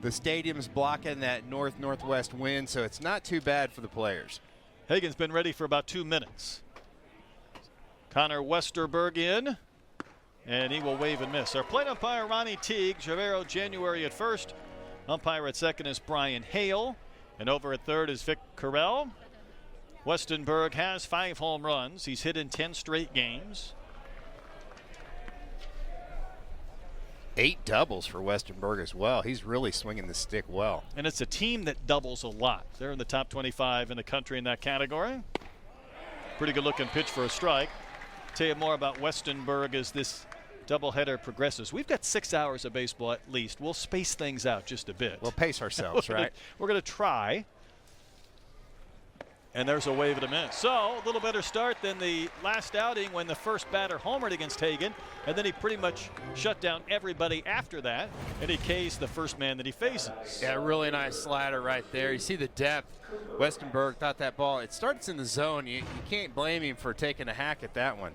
The stadium's blocking that north-northwest wind, so it's not too bad for the players. Hagen's been ready for about 2 minutes. Connor Westerberg in, and he will wave and miss. Our plate umpire, Ronnie Teague. Javero January at first. Umpire at second is Brian Hale. And over at third is Vic Carell. Westenberg has 5 home runs. He's hit in 10 straight games. 8 doubles for Westenberg as well. He's really swinging the stick well. And it's a team that doubles a lot. They're in the top 25 in the country in that category. Pretty good looking pitch for a strike. Tell you more about Westenberg as this doubleheader progresses. We've got 6 hours of baseball at least. We'll space things out just a bit. We'll pace ourselves, right? We're going to try. And there's a wave and a miss. So a little better start than the last outing when the first batter homered against Hagen. And then he pretty much shut down everybody after that. And he K's the first man that he faces. Yeah, really nice slider right there. You see the depth. Westenberg thought that ball, it starts in the zone. You can't blame him for taking a hack at that one.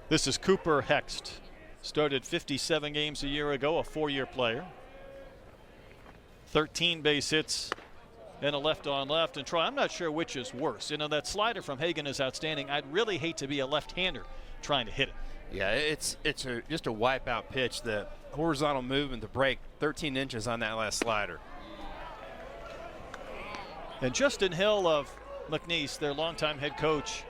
This is Cooper Hext. Started 57 games a year ago, a 4-year player. 13 base hits and a left on left. And Troy, I'm not sure which is worse. You know, that slider from Hagen is outstanding. I'd really hate to be a left-hander trying to hit it. Yeah, it's just a wipeout pitch. The horizontal movement, the break, 13 inches on that last slider. And Justin Hill of McNeese, their longtime head coach,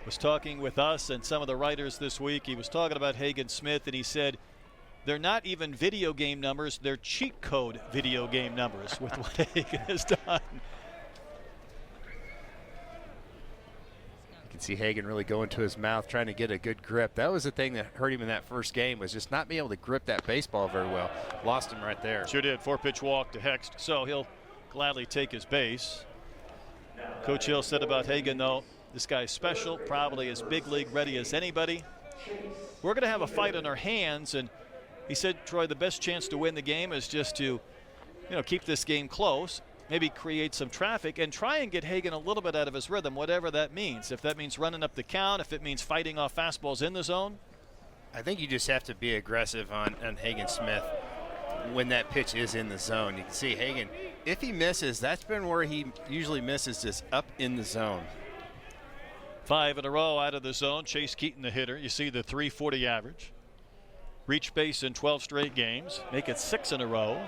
was talking with us and some of the writers this week. He was talking about Hagen Smith, and he said they're not even video game numbers, they're cheat code video game numbers with what Hagen has done. You can see Hagen really going to his mouth, trying to get a good grip. That was the thing that hurt him in that first game, was just not being able to grip that baseball very well. Lost him right there. Sure did. 4-pitch walk to Hext, so he'll gladly take his base. Coach Hill said about Hagen, though, this guy's special, probably as big league ready as anybody. We're going to have a fight on our hands, and he said, Troy, the best chance to win the game is just to, keep this game close, maybe create some traffic, and try and get Hagen a little bit out of his rhythm, whatever that means. If that means running up the count, if it means fighting off fastballs in the zone. I think you just have to be aggressive on Hagen Smith when that pitch is in the zone. You can see Hagen, if he misses, that's been where he usually misses, just up in the zone. 5 in a row out of the zone. Chase Keaton, the hitter. You see the .340 average. Reach base in 12 straight games. Make it 6 in a row.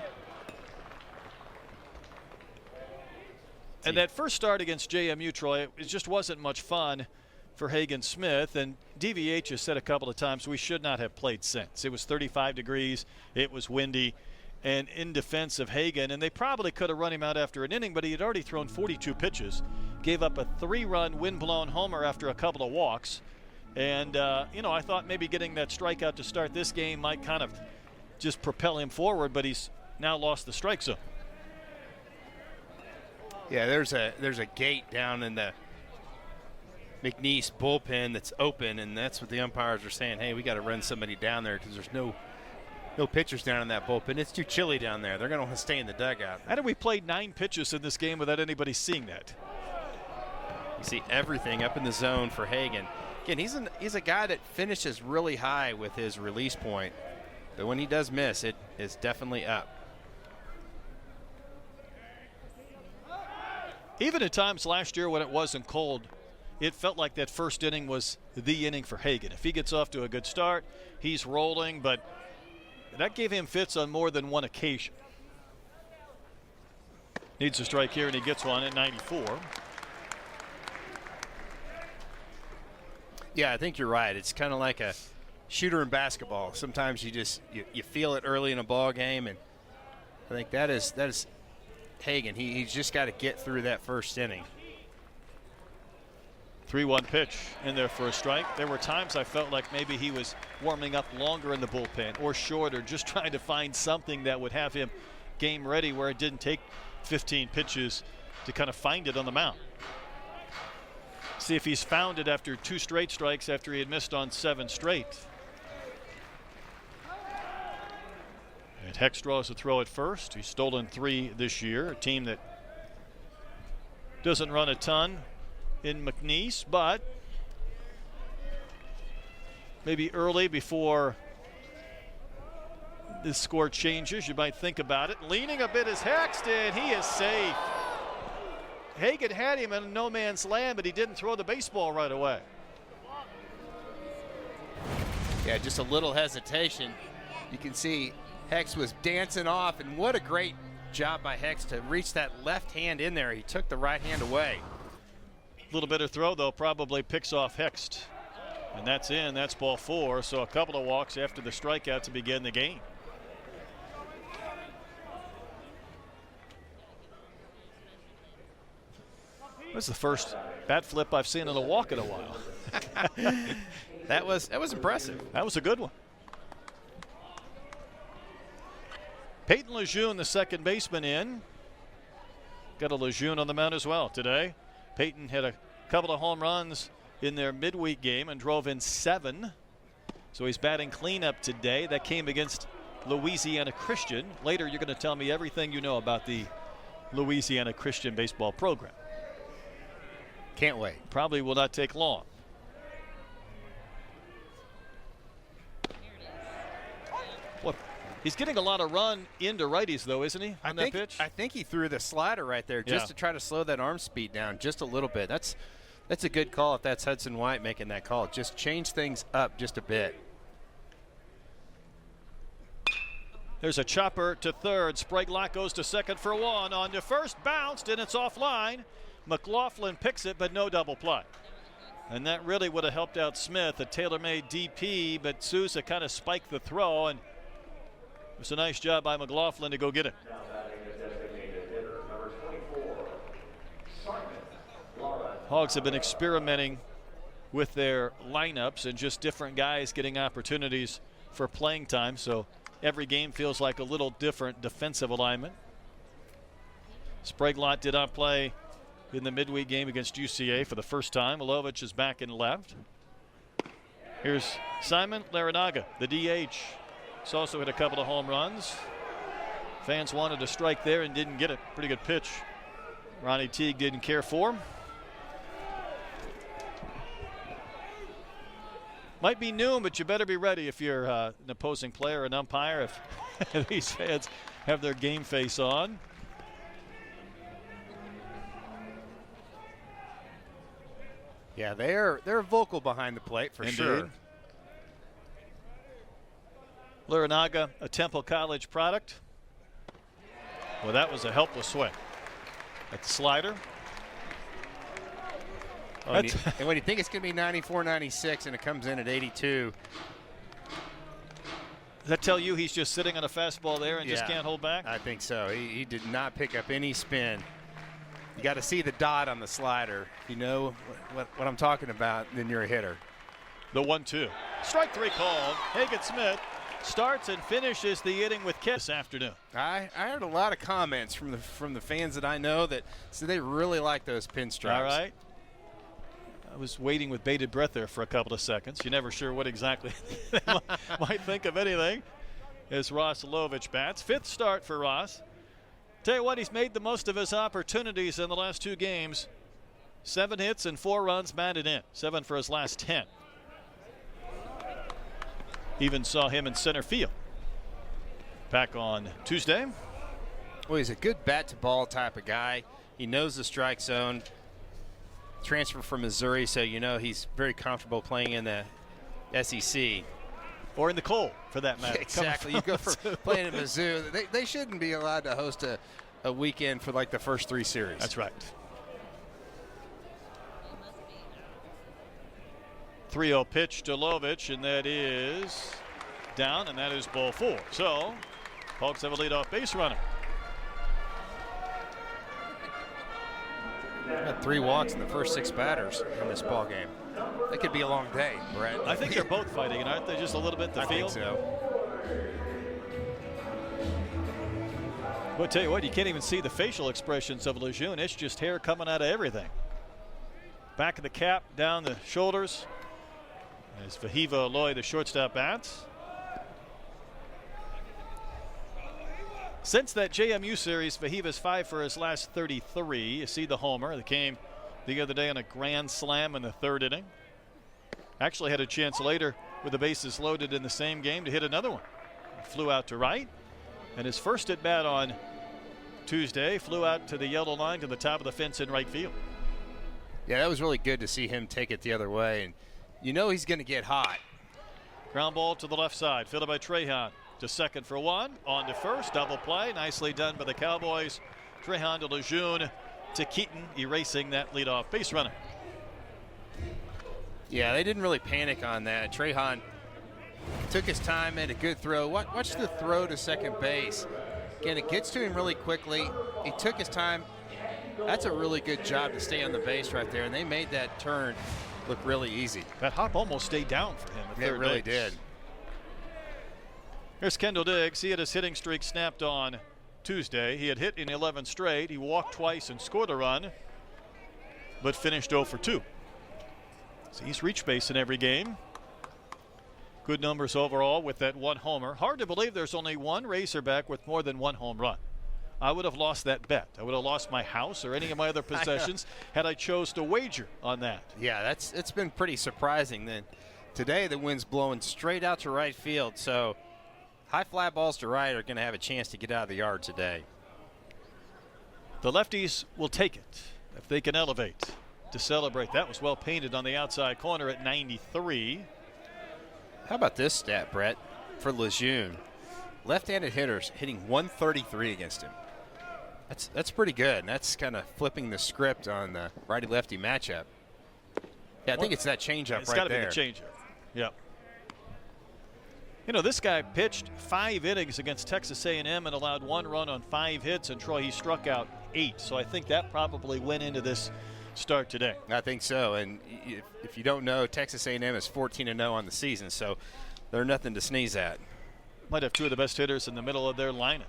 And that first start against JMU, Troy, it just wasn't much fun for Hagen Smith. And DVH has said a couple of times we should not have played since. It was 35 degrees. It was windy. And in defense of Hagen, and they probably could have run him out after an inning, but he had already thrown 42 pitches. Gave up a 3-run wind-blown homer after a couple of walks. And, I thought maybe getting that strikeout to start this game might kind of just propel him forward, but he's now lost the strike zone. Yeah, there's a gate down in the McNeese bullpen that's open, and that's what the umpires are saying. Hey, we got to run somebody down there because there's no pitchers down in that bullpen. It's too chilly down there. They're going to stay in the dugout. How did we play 9 pitches in this game without anybody seeing that? You see everything up in the zone for Hagen. Again, he's a guy that finishes really high with his release point, but when he does miss, it is definitely up. Even at times last year when it wasn't cold, it felt like that first inning was the inning for Hagen. If he gets off to a good start, he's rolling, but that gave him fits on more than one occasion. Needs a strike here, and he gets one at 94. Yeah, I think you're right. It's kind of like a shooter in basketball. Sometimes you feel it early in a ball game, and I think that is Hagen. He's just got to get through that first inning. 3-1 pitch in there for a strike. There were times I felt like maybe he was warming up longer in the bullpen or shorter, just trying to find something that would have him game ready, where it didn't take 15 pitches to kind of find it on the mound. See if he's found it after 2 straight strikes after he had missed on 7 straight. And Hex draws a throw at first. He's stolen 3 this year, a team that doesn't run a ton in McNeese, but maybe early before this score changes, you might think about it. Leaning a bit is Hexton. He is safe. Hagan had him in no man's land, but he didn't throw the baseball right away. Yeah, just a little hesitation. You can see Hex was dancing off, and what a great job by Hex to reach that left hand in there. He took the right hand away. A little better throw, though, probably picks off Hext. And that's in. That's ball 4. So a couple of walks after the strikeout to begin the game. That's the first bat flip I've seen in a walk in a while. That was impressive. That was a good one. Peyton Lejeune, the second baseman, in. Got a Lejeune on the mound as well today. Peyton had a couple of home runs in their midweek game and drove in 7. So he's batting cleanup today. That came against Louisiana Christian. Later, you're going to tell me everything you know about the Louisiana Christian baseball program. Can't wait. Probably will not take long. What? He's getting a lot of run into righties, though, isn't he, on that pitch? I think he threw the slider right there just to try to slow that arm speed down just a little bit. That's a good call if that's Hudson White making that call. Just change things up just a bit. There's a chopper to third. Sprague-Lott goes to second for 1. On to first, bounced, and it's offline. McLaughlin picks it, but no double play. And that really would have helped out Smith, a tailor-made DP, but Sousa kind of spiked the throw, and it was a nice job by McLaughlin to go get it. Hogs have been experimenting with their lineups and just different guys getting opportunities for playing time, so every game feels like a little different defensive alignment. Sprague-Lott did not play in the midweek game against UCA for the first time. Milovich is back in left. Here's Simon Larinaga, the DH. He's also hit a couple of home runs. Fans wanted a strike there and didn't get it. Pretty good pitch. Ronnie Teague didn't care for him. Might be noon, but you better be ready if you're an opposing player or an umpire, if these fans have their game face on. Yeah, they're vocal behind the plate for Indeed. sure. Larinaga, a Temple College product. Well, that was a helpless swing. At the slider. Oh, and when you think it's going to be 94, 96, and it comes in at 82. Does that tell you he's just sitting on a fastball there and just can't hold back? I think so. He did not pick up any spin. You got to see the dot on the slider. You know what I'm talking about, then you're a hitter. The 1-2. Strike 3 called. Hagan Smith starts and finishes the inning with Kent this afternoon. I heard a lot of comments from the fans that I know that said they really like those pinstripes. All right. I was waiting with bated breath there for a couple of seconds. You're never sure what exactly they might think of anything as Ross Lovich bats. 5th start for Ross. Tell you what, he's made the most of his opportunities in the last 2 games. 7 hits and 4 runs batted in. 7 for his last 10. Even saw him in center field back on Tuesday. Well, he's a good bat to ball type of guy. He knows the strike zone. Transfer from Missouri, so you know he's very comfortable playing in the SEC. Or in the cold, for that matter. Yeah, exactly. You go for playing at Mizzou. They shouldn't be allowed to host a weekend for like the first 3 series. That's right. 3-0 pitch to Lovich, and that is down, and that is ball 4. So, Hogs have a leadoff base runner. Got 3 walks in the first 6 batters in this ball game. That could be a long day, Brett. I think they're both fighting, and aren't they just a little bit in the field? I think so. But tell you what, you can't even see the facial expressions of Lejeune. It's just hair coming out of everything. Back of the cap, down the shoulders. As Vahiva Aloy, the shortstop, bats. Since that JMU series, Vahiva's 5 for his last 33. You see the homer that came the other day on a grand slam in the 3rd inning. Actually had a chance later with the bases loaded in the same game to hit another one. flew out to right. And his first at bat on Tuesday flew out to the yellow line to the top of the fence in right field. Yeah, that was really good to see him take it the other way. And you know he's going to get hot. Ground ball to the left side, fielded by Trehan. To second for one, on to first, double play. Nicely done by the Cowboys. Trehan to Lejeune to Keaton, erasing that leadoff base runner. Yeah, they didn't really panic on that. Trehan took his time, made a good throw. Watch the throw to second base. Again, it gets to him really quickly. He took his time. That's a really good job to stay on the base right there, and they made that turn look really easy. That hop almost stayed down for him at third It really base. did. Here's Kendall Diggs. He had his hitting streak snapped on Tuesday. He had hit in 11 straight. He walked twice and scored a run, but finished 0 for 2. So he's reached base in every game. Good numbers overall with that one homer. Hard to believe there's only one Razorback with more than one home run. I would have lost that bet. I would have lost my house or any of my other possessions had I chose to wager on that. Yeah, it's been pretty surprising. Then today the wind's blowing straight out to right field, so high fly balls to right are going to have a chance to get out of the yard today. The lefties will take it if they can elevate to celebrate. That was well painted on the outside corner at 93. How about this stat, Brett, for Lejeune? Left-handed hitters hitting 133 against him. That's pretty good, and that's kind of flipping the script on the righty-lefty matchup. Yeah, I think it's that changeup right there. It's got to be the changeup. Yeah. You know, this guy pitched 5 innings against Texas A&M and allowed 1 run on 5 hits, and Troy, he struck out 8. So I think that probably went into this start today. I think so, and if you don't know, Texas A&M is 14-0 on the season, so they're nothing to sneeze at. Might have 2 of the best hitters in the middle of their lineup.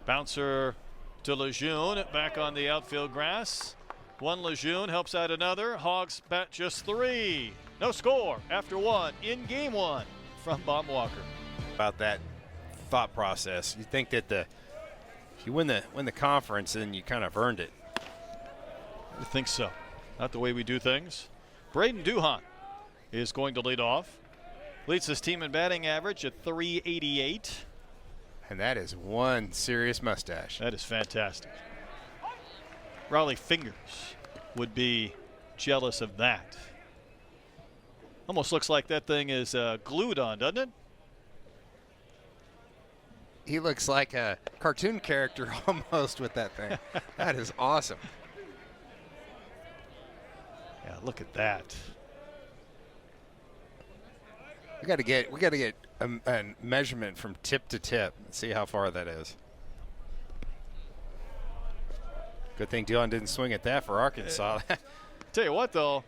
Bouncer to Lejeune, back on the outfield grass. One Lejeune helps out another. Hogs bat just 3. No score after 1 in game 1 from Baumwalker. About that thought process, you think that if you win the conference, then you kind of earned it. I think so. Not the way we do things. Braden Duhan is going to lead off. Leads his team in batting average at .388. And that is one serious mustache. That is fantastic. Raleigh Fingers would be jealous of that. Almost looks like that thing is glued on, doesn't it? He looks like a cartoon character almost with that thing. That is awesome. Yeah, look at that. We got to get a measurement from tip to tip and see how far that is. Good thing Dion didn't swing at that for Arkansas. Tell you what, though,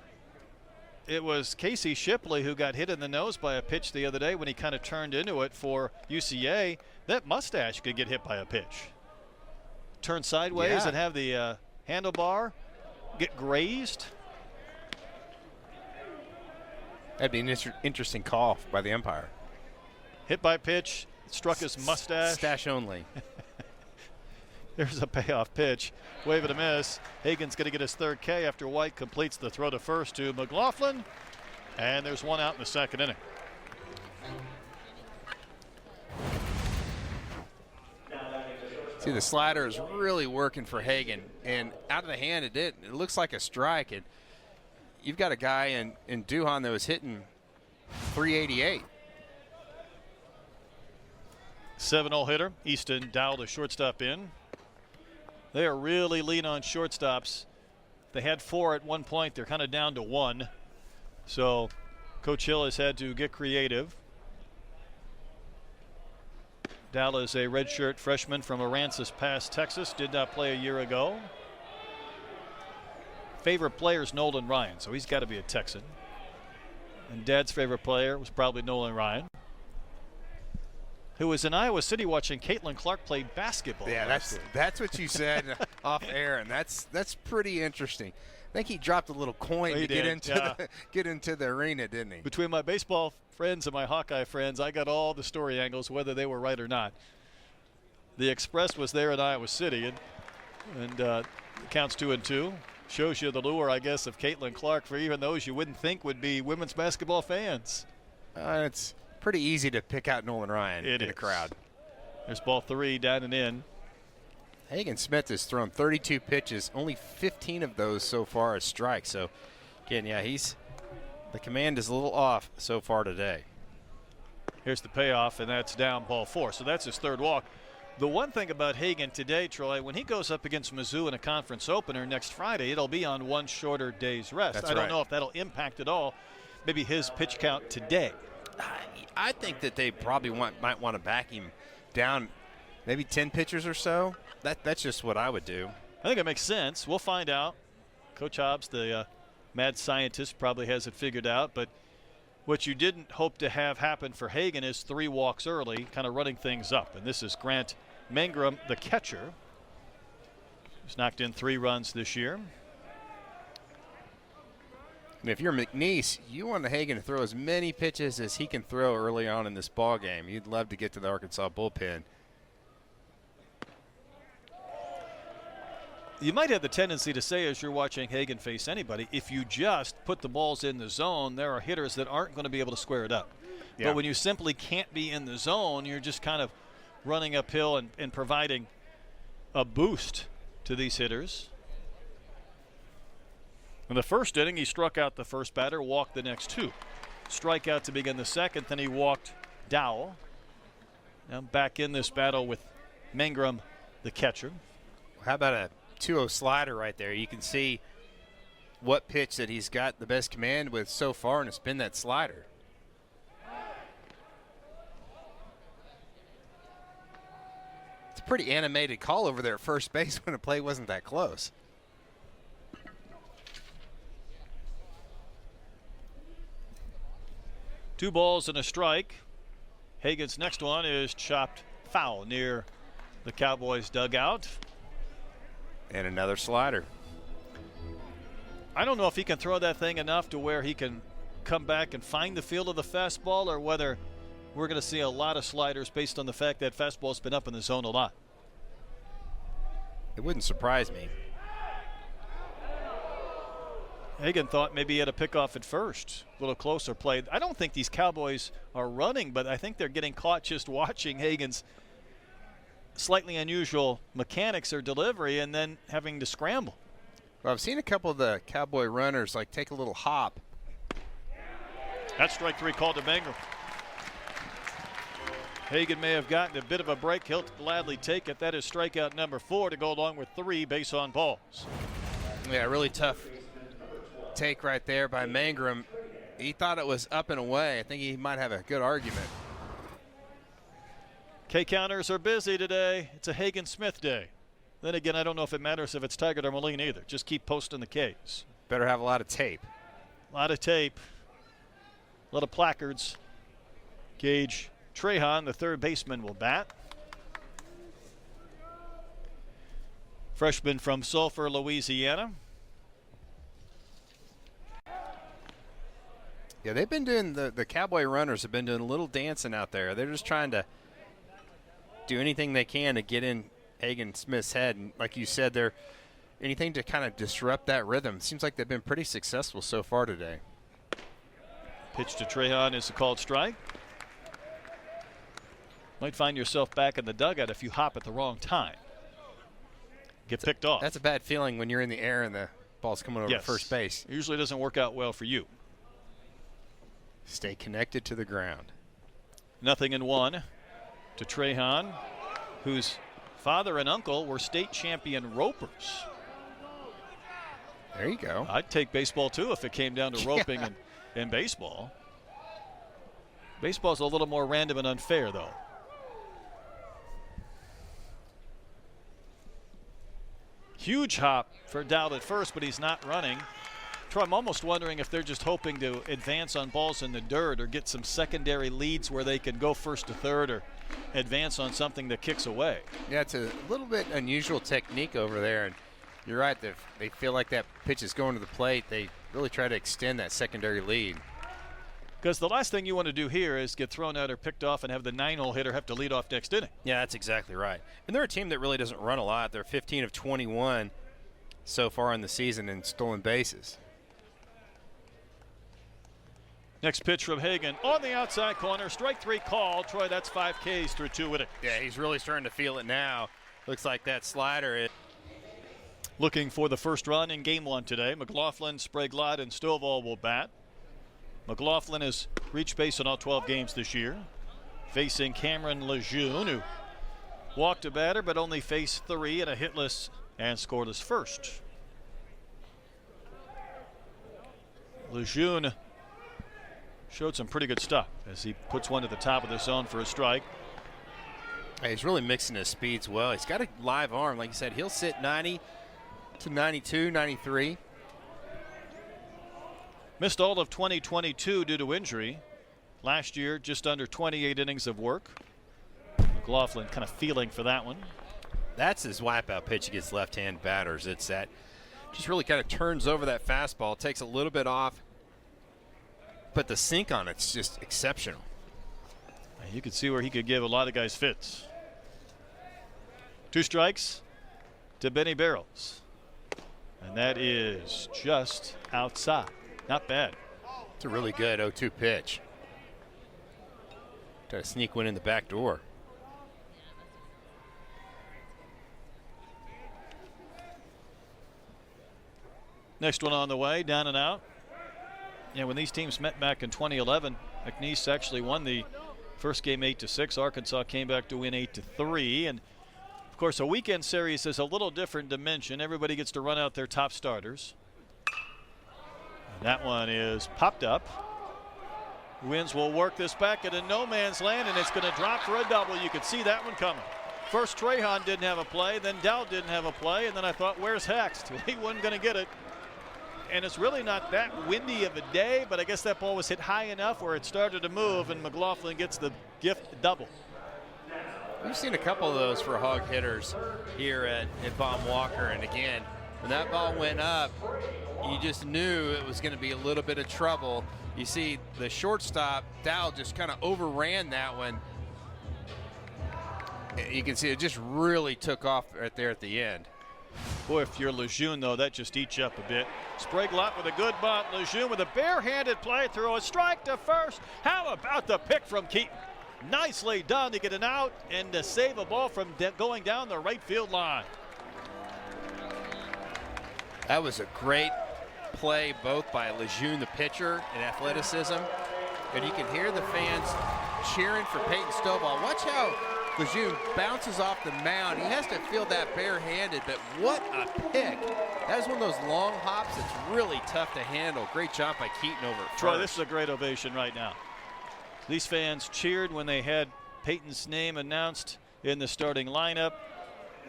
it was Casey Shipley who got hit in the nose by a pitch the other day when he kind of turned into it for UCA. That mustache could get hit by a pitch. Turn sideways and have the handlebar get grazed. That'd be an interesting call by the umpire. Hit by pitch, struck his mustache. Stash only. There's a payoff pitch. Wave and a miss. Hagan's going to get his 3rd K after White completes the throw to first to McLaughlin. And there's 1 out in the 2nd inning. See, the slider is really working for Hagan. And out of the hand, it did. It looks like a strike. And you've got a guy in Duhan that was hitting .388. 7-0 hitter. Easton Dowell, the shortstop in. They are really lean on shortstops. They had 4 at one point. They're kind of down to 1. So Coach Hill has had to get creative. Dowell is a redshirt freshman from Aransas Pass, Texas. Did not play a year ago. Favorite player is Nolan Ryan, so he's got to be a Texan. And Dad's favorite player was probably Nolan Ryan, who was in Iowa City watching Caitlin Clark play basketball. Yeah, that's what you said off air, and that's pretty interesting. I think he dropped a little coin to get into the arena, didn't he? Between my baseball friends and my Hawkeye friends, I got all the story angles, whether they were right or not. The Express was there in Iowa City, and it counts 2-2. Shows you the lure, I guess, of Caitlin Clark for even those you wouldn't think would be women's basketball fans. It's pretty easy to pick out Nolan Ryan in a crowd. There's ball 3 down and in. Hagen Smith has thrown 32 pitches, only 15 of those so far as strikes. So, again, yeah, the command is a little off so far today. Here's the payoff, and that's down ball 4. So that's his third walk. The one thing about Hagen today, Troy, when he goes up against Mizzou in a conference opener next Friday, it'll be on one shorter day's rest. I don't know if that'll impact at all maybe his pitch count today. I think that they probably might want to back him down maybe 10 pitchers or so. That's just what I would do. I think it makes sense. We'll find out. Coach Hobbs, the mad scientist, probably has it figured out. But what you didn't hope to have happen for Hagen is 3 walks early, kind of running things up. And this is Grant Mangrum, the catcher, who's knocked in 3 runs this year. And if you're McNeese, you want Hagen to throw as many pitches as he can throw early on in this ball game. You'd love to get to the Arkansas bullpen. You might have the tendency to say, as you're watching Hagen face anybody, if you just put the balls in the zone, there are hitters that aren't going to be able to square it up. Yeah. But when you simply can't be in the zone, you're just kind of running uphill and providing a boost to these hitters. In the first inning, he struck out the first batter, walked the next 2. Strikeout to begin the second, then he walked Dowell. Now back in this battle with Mangrum, the catcher. How about a 2-0 slider right there? You can see what pitch that he's got the best command with so far, and it's been that slider. It's a pretty animated call over there at first base when the play wasn't that close. Two balls and a strike. Hagen's next one is chopped foul near the Cowboys dugout. And another slider. I don't know if he can throw that thing enough to where he can come back and find the feel of the fastball, or whether we're going to see a lot of sliders based on the fact that fastball's been up in the zone a lot. It wouldn't surprise me. Hagen thought maybe he had a pickoff at first. A little closer play. I don't think these Cowboys are running, but I think they're getting caught just watching Hagen's slightly unusual mechanics or delivery and then having to scramble. Well, I've seen a couple of the Cowboy runners like take a little hop. That's strike 3 called to Mangrum. Hagen may have gotten a bit of a break. He'll gladly take it. That is strikeout number 4 to go along with 3 base on balls. Yeah, really tough take right there by Mangrum. He thought it was up and away. I think he might have a good argument. K-counters are busy today. It's a Hagen Smith day. Then again, I don't know if it matters if it's Taggart or Moline either. Just keep posting the Ks. Better have a lot of tape. A lot of tape. A lot of placards. Gage Trahan, the third baseman, will bat. Freshman from Sulphur, Louisiana. Yeah, they've been doing, the Cowboy runners have been doing a little dancing out there. They're just trying to do anything they can to get in Hagen Smith's head. And like you said, they're anything to kind of disrupt that rhythm. Seems like they've been pretty successful so far today. Pitch to Trahan is a called strike. Might find yourself back in the dugout if you hop at the wrong time. Get picked off. That's a bad feeling when you're in the air and the ball's coming over first base. It usually doesn't work out well for you. Stay connected to the ground. 0-1 to Trahan, whose father and uncle were state champion ropers. There you go. I'd take baseball too if it came down to roping and baseball. Baseball's a little more random and unfair, though. Huge hop for Dowd at first, but he's not running. Troy, I'm almost wondering if they're just hoping to advance on balls in the dirt or get some secondary leads where they can go first to third or advance on something that kicks away. Yeah, it's a little bit unusual technique over there, and you're right. They feel like that pitch is going to the plate. They really try to extend that secondary lead. Because the last thing you want to do here is get thrown out or picked off and have the 9-hole hitter have to lead off next inning. Yeah, that's exactly right. And they're a team that really doesn't run a lot. They're 15 of 21 so far in the season in stolen bases. Next pitch from Hagan on the outside corner. Strike 3 call. Troy, that's 5 Ks through 2 innings. Yeah, he's really starting to feel it now. Looks like that slider is. Looking for the first run in game 1 today. McLaughlin, Sprague-Lott, and Stovall will bat. McLaughlin has reached base in all 12 games this year, facing Cameron Lejeune, who walked a batter but only faced 3 in a hitless and scoreless first. Lejeune showed some pretty good stuff as he puts one to the top of the zone for a strike. Hey, he's really mixing his speeds well. He's got a live arm. Like you said, he'll sit 90 to 92, 93. Missed all of 2022 due to injury. Last year, just under 28 innings of work. McLaughlin kind of feeling for that one. That's his wipeout pitch against left-hand batters. It's that just really kind of turns over that fastball, takes a little bit off, but the sink on it's just exceptional. You could see where he could give a lot of guys fits. 2 strikes to Benny Barrows. And that is just outside. Not bad. It's a really good 0-2 pitch. Try to sneak one in the back door. Next one on the way, down and out. Yeah, when these teams met back in 2011, McNeese actually won the first game 8-6. Arkansas came back to win 8-3. And of course, a weekend series is a little different dimension. Everybody gets to run out their top starters. And that one is popped up. Winds will work this back into no man's land, and it's going to drop for a double. You could see that one coming. First, Trahan didn't have a play, then Dowd didn't have a play, and then I thought, where's Hext? Well, he wasn't going to get it. And it's really not that windy of a day, but I guess that ball was hit high enough where it started to move, and McLaughlin gets the gift double. We've seen a couple of those for hog hitters here at Baum Walker, and again, when that ball went up, you just knew it was going to be a little bit of trouble. You see the shortstop, Dowd, just kind of overran that one. You can see it just really took off right there at the end. Boy, if you're Lejeune, though, that just eats you up a bit. Sprague-Lott with a good bunt. Lejeune with a barehanded play through a strike to first. How about the pick from Keaton? Nicely done to get an out and to save a ball from going down the right field line. That was a great play both by Lejeune, the pitcher, and athleticism. And you can hear the fans cheering for Peyton Stovall. Watch how Lejeune bounces off the mound. He has to feel that barehanded, but what a pick. That is one of those long hops that's really tough to handle. Great job by Keaton over at Troy, first. this is a great ovation right now. These fans cheered when they had Peyton's name announced in the starting lineup,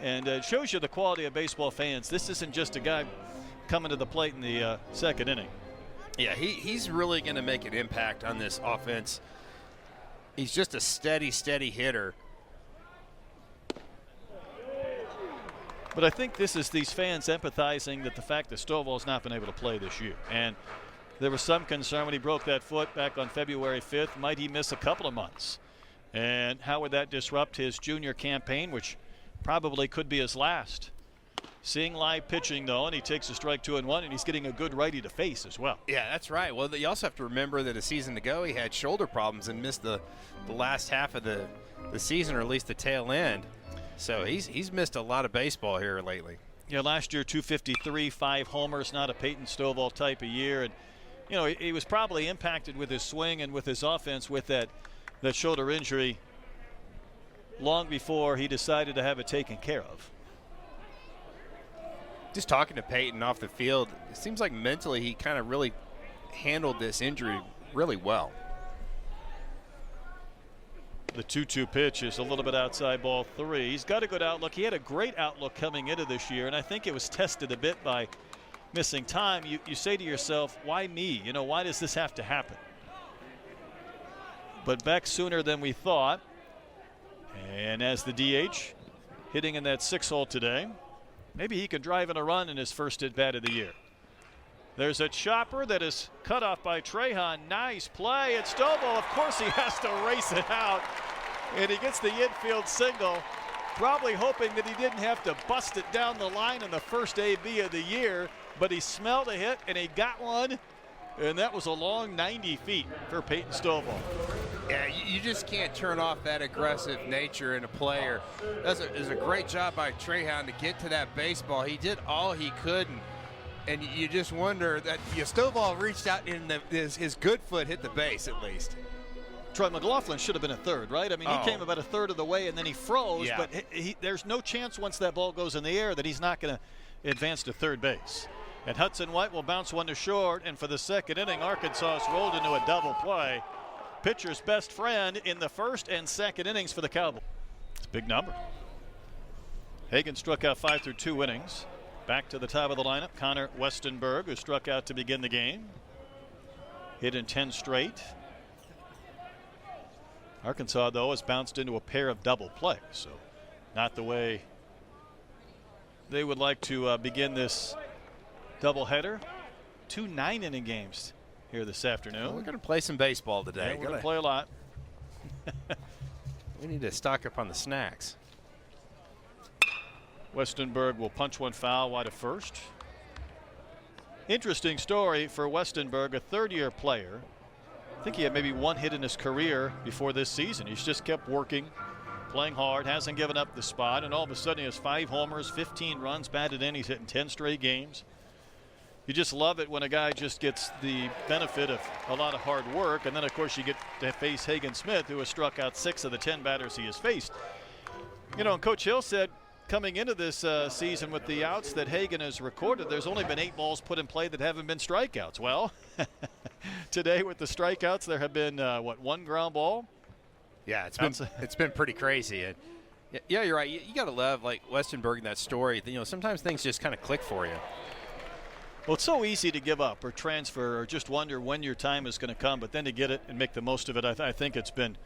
and it shows you the quality of baseball fans. This isn't just a guy coming to the plate in the second inning. Yeah, he's really going to make an impact on this offense. He's just a steady hitter. But I think this is these fans empathizing that the fact that Stovall's not been able to play this year. And there was some concern when he broke that foot back on February 5th. Might he miss a couple of months? And how would that disrupt his junior campaign, which probably could be his last? Seeing live pitching, though, and he takes a strike 2-1, and he's getting a good righty to face as well. Yeah, that's right. Well, you also have to remember that a season ago he had shoulder problems and missed the last half of the season, or at least the tail end. So he's missed a lot of baseball here lately. Yeah, last year 253, 5 homers, not a Peyton Stovall type of year. And, you know, he was probably impacted with his swing and with his offense with that shoulder injury long before he decided to have it taken care of. Just talking to Peyton off the field, it seems like mentally he kind of really handled this injury really well. The 2-2 pitch is a little bit outside ball 3. He's got a good outlook. He had a great outlook coming into this year, and I think it was tested a bit by missing time. You say to yourself, why me? You know, why does this have to happen? But back sooner than we thought. And as the DH, hitting in that 6-hole today, maybe he can drive in a run in his first at-bat of the year. There's a chopper that is cut off by Trahan. Nice play. And Stovall, of course, he has to race it out. And he gets the infield single, probably hoping that he didn't have to bust it down the line in the first AB of the year. But he smelled a hit, and he got one. And that was a long 90 feet for Peyton Stovall. Yeah, you just can't turn off that aggressive nature in a player. It was a great job by Trahan to get to that baseball. He did all he could, and you just wonder that Stovall reached out and his good foot hit the base at least. Troy McLaughlin should have been a third, right? I mean, he came about a third of the way and then he froze, Yeah. but there's no chance once that ball goes in the air that he's not going to advance to third base. And Hudson White will bounce one to short, and for the second inning, Arkansas has rolled into a double play. Pitcher's best friend in the first and second innings for the Cowboys. It's a big number. Hagan struck out 5 through 2 innings. Back to the top of the lineup, Connor Westenberg, who struck out to begin the game. Hit in 10 straight. Arkansas, though, has bounced into a pair of double plays, so not the way they would like to begin this doubleheader. 2 9-inning games here this afternoon. Well, we're going to play some baseball today. Yeah, we're going to play a lot. We need to stock up on the snacks. Westenberg will punch one foul wide of first. Interesting story for Westenberg, a third-year player. I think he had maybe 1 hit in his career before this season. He's just kept working, playing hard, hasn't given up the spot, and all of a sudden he has 5 homers, 15 runs batted in. He's hitting 10 straight games. You just love it when a guy just gets the benefit of a lot of hard work, and then of course you get to face Hagan Smith, who has struck out 6 of the 10 batters he has faced. You know, and Coach Hill said coming into this season with the outs that Hagan has recorded, there's only been 8 balls put in play that haven't been strikeouts. Well, today with the strikeouts, there have been, 1 ground ball? Yeah, it's been pretty crazy. And yeah, you're right. You got to love, like, Westenberg in that story. You know, sometimes things just kind of click for you. Well, it's so easy to give up or transfer or just wonder when your time is going to come, but then to get it and make the most of it, I think it's been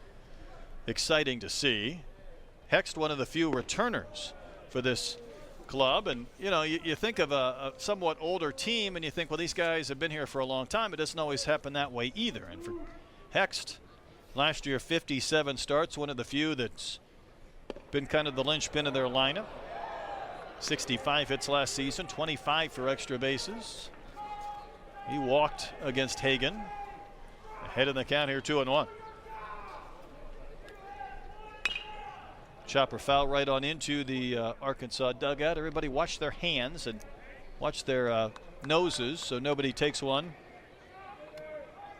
exciting to see. Hext, one of the few returners for this club, and you know, you think of a somewhat older team and you think, well, these guys have been here for a long time. It doesn't always happen that way either. And for Hext, last year 57 starts, one of the few that's been kind of the linchpin of their lineup. 65 hits last season, 25 for extra bases. He walked against Hagan. Ahead in the count here, 2-1. Chopper foul right on into the Arkansas dugout. Everybody watch their hands and watch their noses so nobody takes one.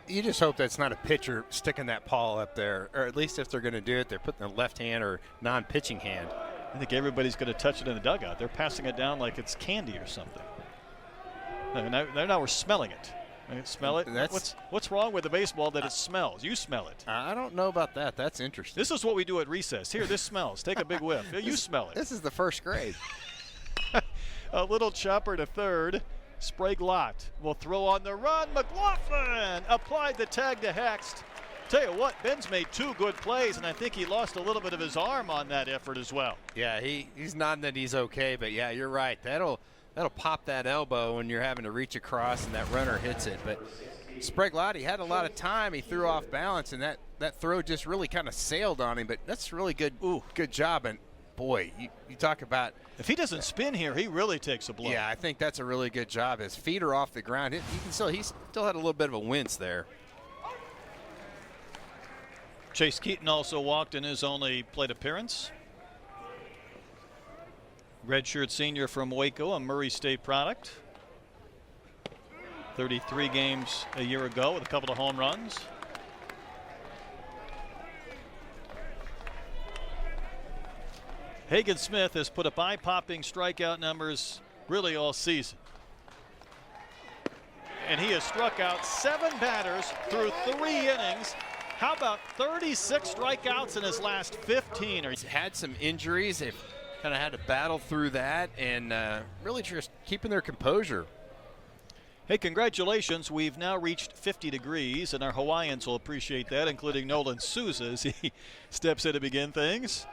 You just hope that's not a pitcher sticking that paw up there, or at least if they're going to do it, they're putting their left hand or non-pitching hand. I think everybody's going to touch it in the dugout. They're passing it down like it's candy or something. Now we're smelling it. Smell it? What's wrong with the baseball that it smells? You smell it. I don't know about that. That's interesting. This is what we do at recess. Here, this smells. Take a big whiff. You smell it. This is the first grade. A little chopper to third. Sprague Lott will throw on the run. McLaughlin applied the tag to Hext. Tell you what, Ben's made 2 good plays, and I think he lost a little bit of his arm on that effort as well. Yeah, he's nodding that he's okay, but yeah, you're right. That'll pop that elbow when you're having to reach across and that runner hits it. But Sprague Lott, he had a lot of time. He threw off balance, and that throw just really kind of sailed on him. But that's really good. Good job. And boy, you talk about, if he doesn't spin here, he really takes a blow. Yeah, I think that's a really good job. His feet are off the ground. He still had a little bit of a wince there. Chase Keaton also walked in his only plate appearance. Redshirt senior from Waco, a Murray State product. 33 games a year ago with a couple of home runs. Hagan Smith has put up eye-popping strikeout numbers really all season. And he has struck out 7 batters through 3 innings. How about 36 strikeouts in his last 15? He's had some injuries. They've kind of had to battle through that and really just keeping their composure. Hey, congratulations. We've now reached 50 degrees, and our Hawaiians will appreciate that, including Nolan Souza as he steps in to begin things.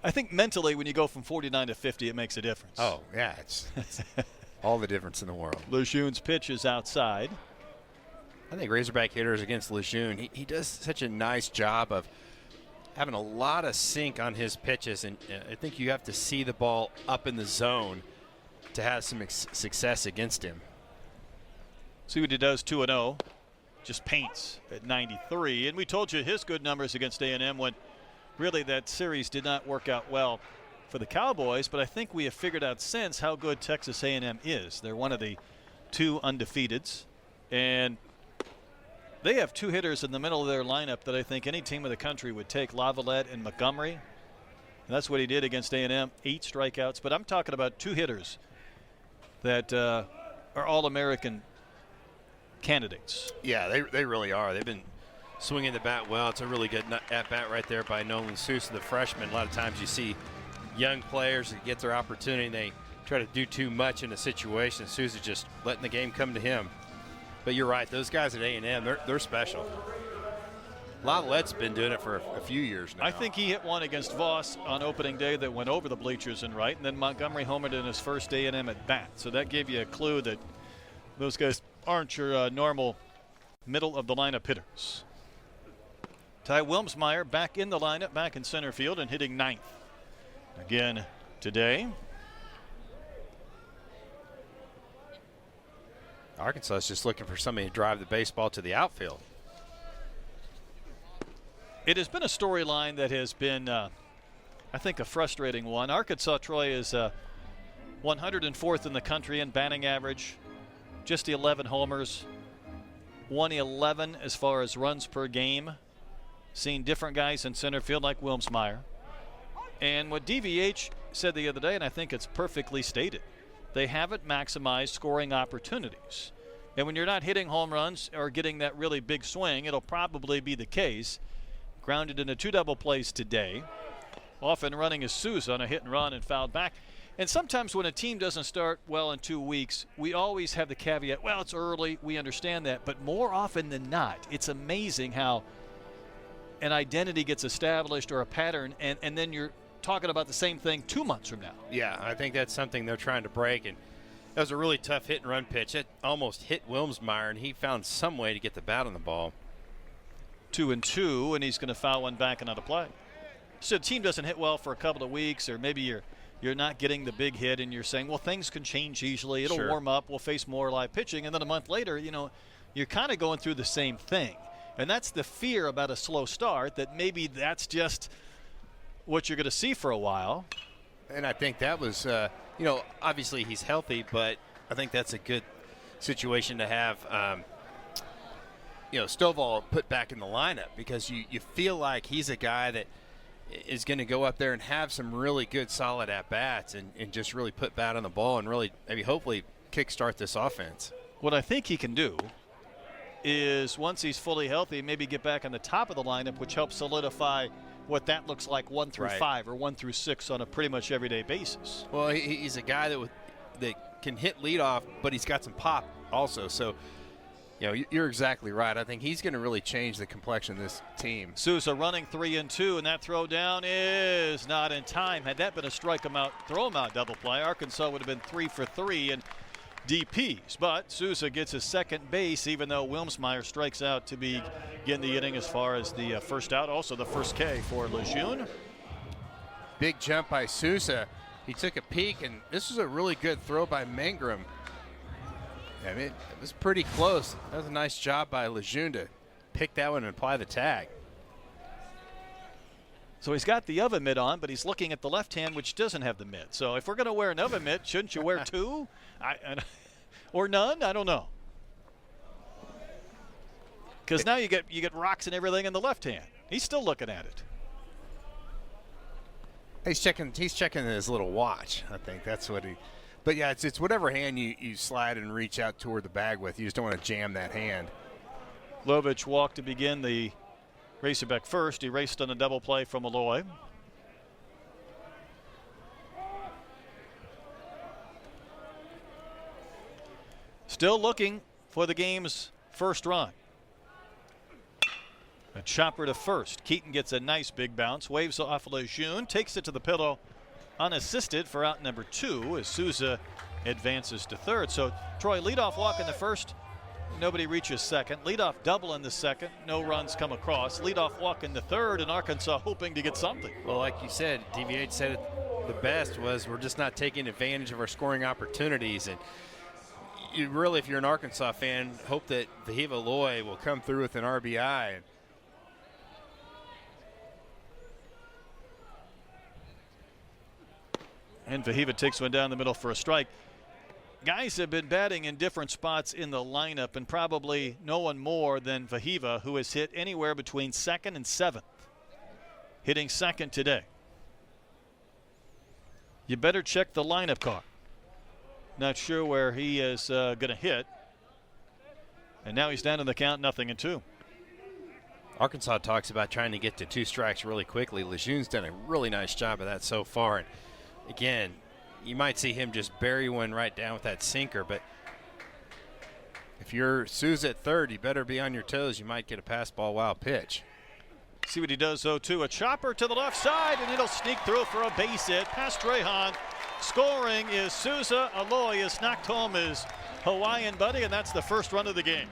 I think mentally when you go from 49 to 50, it makes a difference. Oh, yeah. It's all the difference in the world. Lejeune's pitch is outside. I think Razorback hitters against Lejeune, he does such a nice job of having a lot of sink on his pitches, and I think you have to see the ball up in the zone to have some success against him. See what he does, 2-0. Just paints at 93. And we told you his good numbers against A&M when really that series did not work out well for the Cowboys. But I think we have figured out since how good Texas A&M is. They're one of the 2 undefeateds. And they have 2 hitters in the middle of their lineup that I think any team in the country would take, Lavalette and Montgomery. And that's what he did against A&M, 8 strikeouts. But I'm talking about 2 hitters that are All-American candidates. Yeah, they really are. They've been swinging the bat well. It's a really good at-bat right there by Nolan Sousa, the freshman. A lot of times you see young players that get their opportunity and they try to do too much in a situation. Sousa just letting the game come to him. But you're right, those guys at A&M, they're special. Lavallette's been doing it for a few years now. I think he hit one against Voss on opening day that went over the bleachers and right, and then Montgomery homered in his first A&M at bat. So that gave you a clue that those guys aren't your normal middle of the lineup hitters. Ty Wilmsmeyer back in the lineup, back in center field and hitting 9th again today. Arkansas is just looking for somebody to drive the baseball to the outfield. It has been a storyline that has been, I think, a frustrating one. Arkansas, Troy, is 104th in the country in batting average, just 11 homers, 111 as far as runs per game. Seen different guys in center field like Wilmsmeyer. And what DVH said the other day, and I think it's perfectly stated, they haven't maximized scoring opportunities. And when you're not hitting home runs or getting that really big swing, it'll probably be the case. Grounded into 2 double plays today. Often running his Sousa on a hit and run and fouled back. And sometimes when a team doesn't start well in 2 weeks, we always have the caveat, well, it's early, we understand that. But more often than not, it's amazing how an identity gets established or a pattern, and then you're talking about the same thing 2 months from now. Yeah, I think that's something they're trying to break. And that was a really tough hit and run pitch. It almost hit Wilmsmeyer, and he found some way to get the bat on the ball. 2-2, and he's going to foul one back and out of play. So the team doesn't hit well for a couple of weeks, or maybe you're not getting the big hit, and you're saying, well, things can change easily. It'll warm up. We'll face more live pitching. And then a month later, you're kind of going through the same thing. And that's the fear about a slow start, that maybe that's just what you're going to see for a while. And I think that was, obviously he's healthy, but I think that's a good situation to have, Stovall put back in the lineup, because you feel like he's a guy that is going to go up there and have some really good solid at-bats and just really put bat on the ball and really maybe hopefully kickstart this offense. What I think he can do is, once he's fully healthy, maybe get back on the top of the lineup, which helps solidify what that looks like 1 through 5 or 1 through 6 on a pretty much everyday basis. Well, he's a guy that can hit leadoff, but he's got some pop also. So, you're exactly right. I think he's going to really change the complexion of this team. Sousa running 3-2, and that throw down is not in time. Had that been a strike him out, throw him out double play, Arkansas would have been 3 for 3 and DPs. But Sousa gets his second base, even though Wilmsmeyer strikes out to begin the inning as far as the first out. Also the first K for Lejeune. Big jump by Sousa. He took a peek, and this was a really good throw by Mangrum. I mean, it was pretty close. That was a nice job by Lejeune to pick that one and apply the tag. So he's got the oven mitt on, but he's looking at the left hand, which doesn't have the mitt. So if we're going to wear an oven mitt, shouldn't you wear 2? Or none? I don't know. Because now you get rocks and everything in the left hand. He's still looking at it. He's checking his little watch. I think that's what he. But yeah, it's whatever hand you slide and reach out toward the bag with. You just don't want to jam that hand. Lovich walked to begin the Racerback first. He raced on a double play from Malloy. Still looking for the game's first run. A chopper to first. Keaton gets a nice big bounce, waves off Lejeune, takes it to the pillow unassisted for out number 2 as Sousa advances to third. So Troy, leadoff walk in the first, nobody reaches second. Leadoff double in the second, no runs come across. Leadoff walk in the third, and Arkansas hoping to get something. Well, like you said, DVH said it the best was we're just not taking advantage of our scoring opportunities. And you really, if you're an Arkansas fan, hope that Vahiva Loy will come through with an RBI. And Vahiva takes one down the middle for a strike. Guys have been batting in different spots in the lineup, and probably no one more than Vahiva, who has hit anywhere between 2nd and 7th. Hitting 2nd today. You better check the lineup card. Not sure where he is going to hit. And now he's down in the count, 0-2. Arkansas talks about trying to get to 2 strikes really quickly. Lejeune's done a really nice job of that so far. And again, you might see him just bury one right down with that sinker, but if you're Souza at third, you better be on your toes. You might get a pass ball wild pitch. See what he does, 0-2. A chopper to the left side, and it'll sneak through for a base hit past Trehan. Scoring is Souza. Aloy has knocked home his Hawaiian buddy, and that's the first run of the game.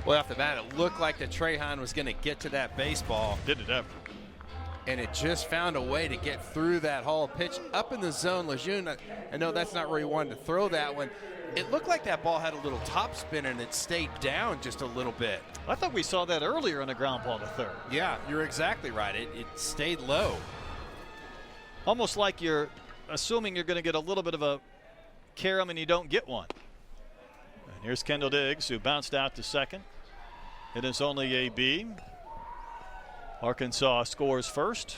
Well, off the bat, it looked like the Trehan was going to get to that baseball. Did it ever. And it just found a way to get through that hall pitch up in the zone. Lejeune, I know that's not where he wanted to throw that one. It looked like that ball had a little top spin and it stayed down just a little bit. I thought we saw that earlier in a ground ball to third. Yeah, you're exactly right. It stayed low. Almost like you're assuming you're going to get a little bit of a carom and you don't get one. And here's Kendall Diggs, who bounced out to second. It is only a B. Arkansas scores first.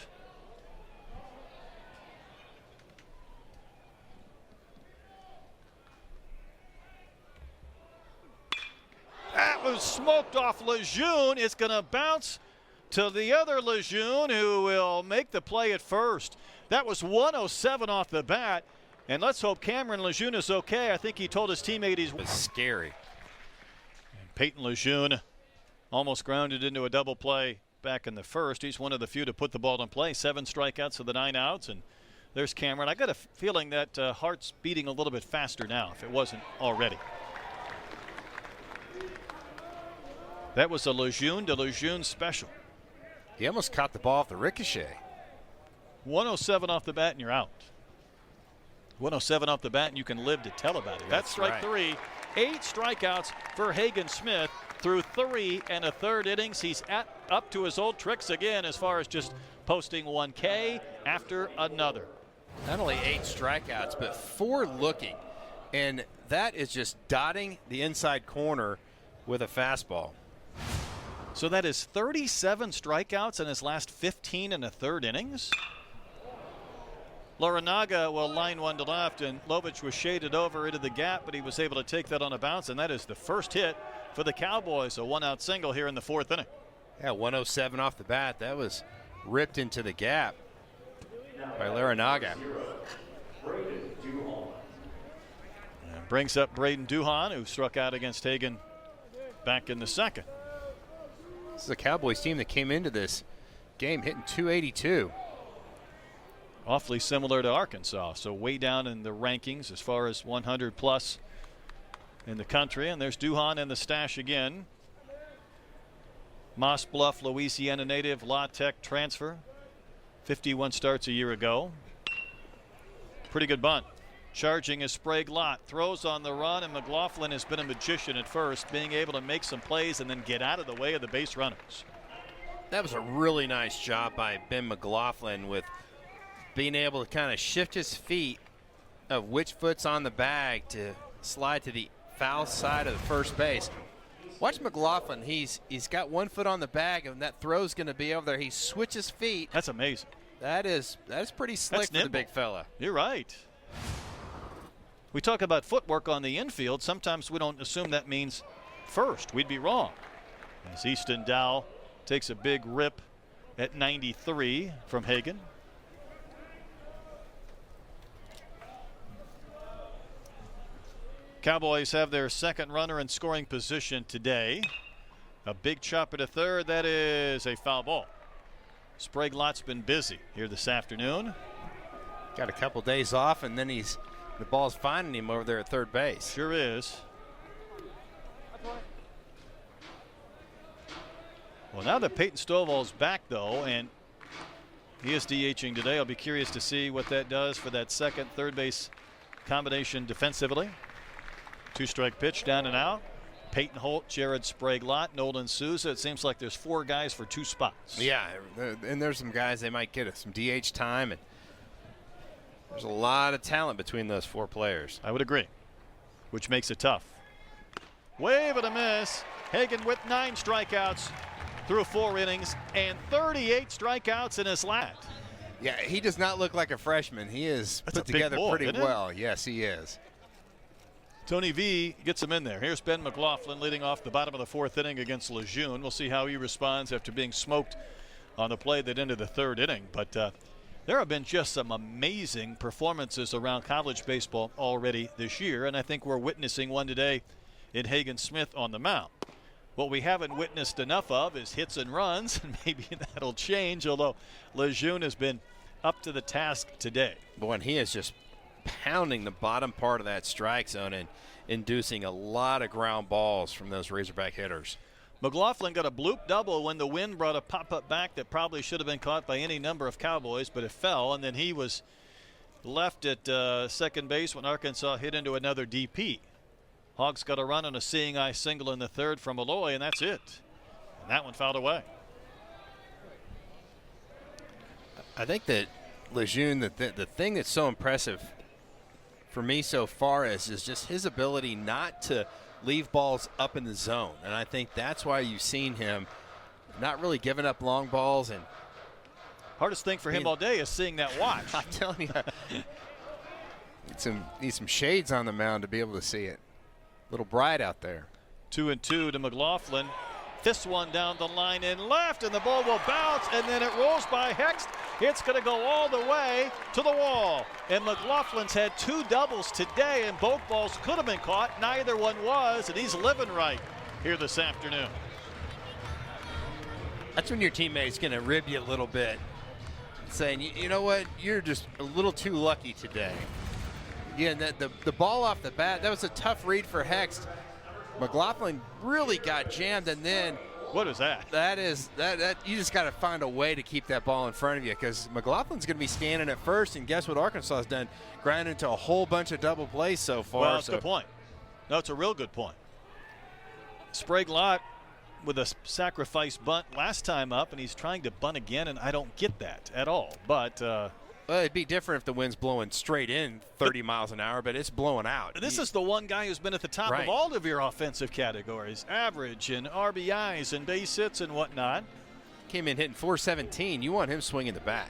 That was smoked off Lejeune. It's going to bounce to the other Lejeune, who will make the play at first. That was 107 off the bat. And let's hope Cameron Lejeune is okay. I think he told his teammate he's... It was scary. And Peyton Lejeune almost grounded into a double play back in the first. He's one of the few to put the ball in play. 7 strikeouts of the 9 outs. And there's Cameron. I got a feeling that heart's beating a little bit faster now, if it wasn't already. That was a Lejeune to Lejeune special. He almost caught the ball off the ricochet. 107 off the bat and you're out. 107 off the bat and you can live to tell about it. That's strike right. 3. 8 strikeouts for Hagen Smith through 3 1/3 innings. He's up to his old tricks again as far as just posting 1 K after another. Not only 8 strikeouts, but 4 looking. And that is just dotting the inside corner with a fastball. So that is 37 strikeouts in his last 15 1/3 innings. Larinaga will line one to left, and Lovich was shaded over into the gap, but he was able to take that on a bounce, and that is the first hit for the Cowboys. A 1-out single here in the 4th inning. Yeah, 107 off the bat. That was ripped into the gap by Larinaga. And brings up Braden Duhan, who struck out against Hagen back in the 2nd. This is a Cowboys team that came into this game hitting .282. Awfully similar to Arkansas, so way down in the rankings as far as 100 plus in the country. And there's Duhan in the stash again. Moss Bluff, Louisiana native, La Tech transfer. 51 starts a year ago. Pretty good bunt. Charging is Sprague Lott. Throws on the run, and McLaughlin has been a magician at first, being able to make some plays and then get out of the way of the base runners. That was a really nice job by Ben McLaughlin with being able to kind of shift his feet of which foot's on the bag to slide to the foul side of the first base. Watch McLaughlin. He's got 1 foot on the bag, and that throw's going to be over there. He switches feet. That's amazing. That is pretty slick for the big fella. You're right. We talk about footwork on the infield. Sometimes we don't assume that means first. We'd be wrong. As Easton Dow takes a big rip at 93 from Hagen. Cowboys have their 2nd runner in scoring position today. A big chopper to third. That is a foul ball. Sprague Lott's been busy here this afternoon. Got a couple days off, and then the ball's finding him over there at third base. Sure is. Well, now that Peyton Stovall's back, though, and he is DHing today, I'll be curious to see what that does for that 2nd, 3rd base combination defensively. 2-strike pitch, down and out. Peyton Holt, Jared Sprague-Lott, Nolan Souza. It seems like there's 4 guys for 2 spots. Yeah, and there's some guys they might get some DH time, and there's a lot of talent between those 4 players. I would agree, which makes it tough. Wave and a miss. Hagan with 9 strikeouts through 4 innings and 38 strikeouts in his last. Yeah, he does not look like a freshman. He is That's put a big together boy, pretty isn't it? well. Yes, he is. Tony V gets him in there. Here's Ben McLaughlin leading off the bottom of the 4th inning against Lejeune. We'll see how he responds after being smoked on the play that ended the 3rd inning. But there have been just some amazing performances around college baseball already this year, and I think we're witnessing one today in Hagan Smith on the mound. What we haven't witnessed enough of is hits and runs, and maybe that'll change, although Lejeune has been up to the task today. Boy, and he is just pounding the bottom part of that strike zone and inducing a lot of ground balls from those Razorback hitters. McLaughlin got a bloop double when the wind brought a pop-up back that probably should have been caught by any number of Cowboys, but it fell, and then he was left at second base when Arkansas hit into another DP. Hogs got a run on a seeing eye single in the 3rd from Malloy, and that's it. And that one fouled away. I think that Lejeune, the thing that's so impressive for me so far is just his ability not to leave balls up in the zone. And I think that's why you've seen him not really giving up long balls. And hardest thing for him all day is seeing that watch. I'm telling you, need some shades on the mound to be able to see it. A little bright out there. 2-2 to McLaughlin. This one down the line in left, and the ball will bounce, and then it rolls by Hext. It's going to go all the way to the wall. And McLaughlin's had 2 doubles today, and both balls could have been caught. Neither one was, and he's living right here this afternoon. That's when your teammate's going to rib you a little bit, saying, you know what, you're just a little too lucky today. Yeah, and the ball off the bat, that was a tough read for Hext. McLaughlin really got jammed, and then what is that? That you just got to find a way to keep that ball in front of you, because McLaughlin's going to be standing at first, and guess what Arkansas has done? Ground into a whole bunch of double plays so far. Well, that's a good point. No, it's a real good point. Sprague-Lott with a sacrifice bunt last time up, and he's trying to bunt again, and I don't get that at all. But well, it'd be different if the wind's blowing straight in 30 miles an hour, but it's blowing out. This is the one guy who's been at the top of all of your offensive categories, average and RBIs and base hits and whatnot. Came in hitting 417. You want him swinging the bat.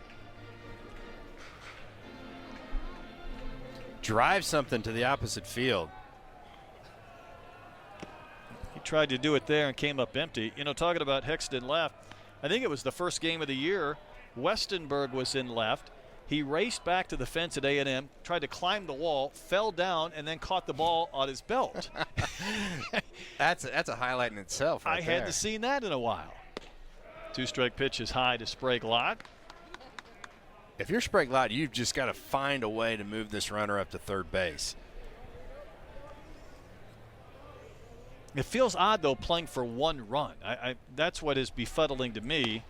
Drive something to the opposite field. He tried to do it there and came up empty. You know, talking about Hexton left, I think it was the first game of the year. Westenberg was in left. He raced back to the fence at A&M, tried to climb the wall, fell down, and then caught the ball on his belt. That's a highlight in itself right there. Hadn't seen that in a while. 2-strike pitch is high to Sprague-Lott. If you're Sprague-Lott, you've just got to find a way to move this runner up to third base. It feels odd, though, playing for 1 run. That's what is befuddling to me.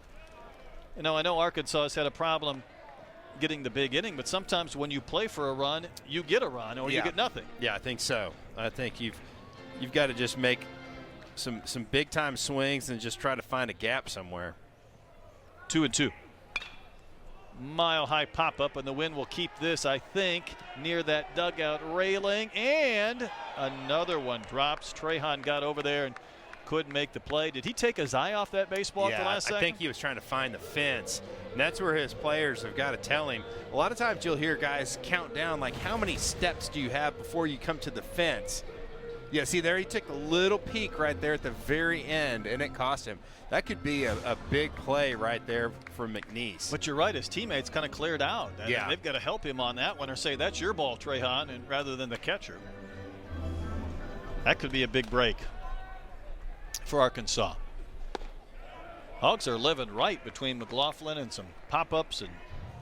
You know, I know Arkansas has had a problem getting the big inning, but sometimes when you play for a run, you get a run or you get nothing. Yeah, I think so. I think you've got to just make some big time swings and just try to find a gap somewhere. 2-2. Mile high pop up, and the wind will keep this, I think, near that dugout railing, and another one drops. Trahan got over there and couldn't make the play. Did he take his eye off that baseball at the last second? I think he was trying to find the fence. And that's where his players have got to tell him. A lot of times you'll hear guys count down, like, how many steps do you have before you come to the fence? Yeah, see there, he took a little peek right there at the very end, and it cost him. That could be a big play right there for McNeese. But you're right, his teammates kind of cleared out. Yeah. They've got to help him on that one or say, that's your ball, Trahan, and rather than the catcher. That could be a big break for Arkansas. Hogs are living right between McLaughlin and some pop-ups, and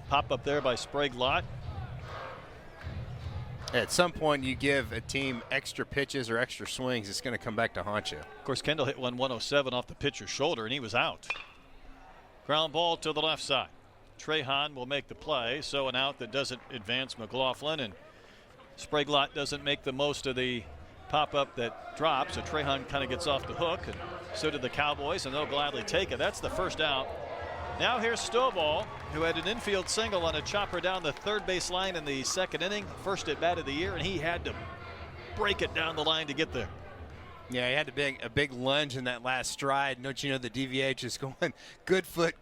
pop-up there by Sprague-Lott. At some point, you give a team extra pitches or extra swings, it's going to come back to haunt you. Of course, Kendall hit 107 off the pitcher's shoulder, and he was out. Ground ball to the left side. Trahan will make the play, so an out that doesn't advance McLaughlin, and Sprague-Lott doesn't make the most of the pop-up that drops. So Trahan kind of gets off the hook, and so did the Cowboys, and they'll gladly take it. That's the first out. Now here's Stovall, who had an infield single on a chopper down the third base line in the second inning, first at bat of the year, and he had to break it down the line to get there. Yeah, he had a big lunge in that last stride. Don't you know the DVH is going good foot,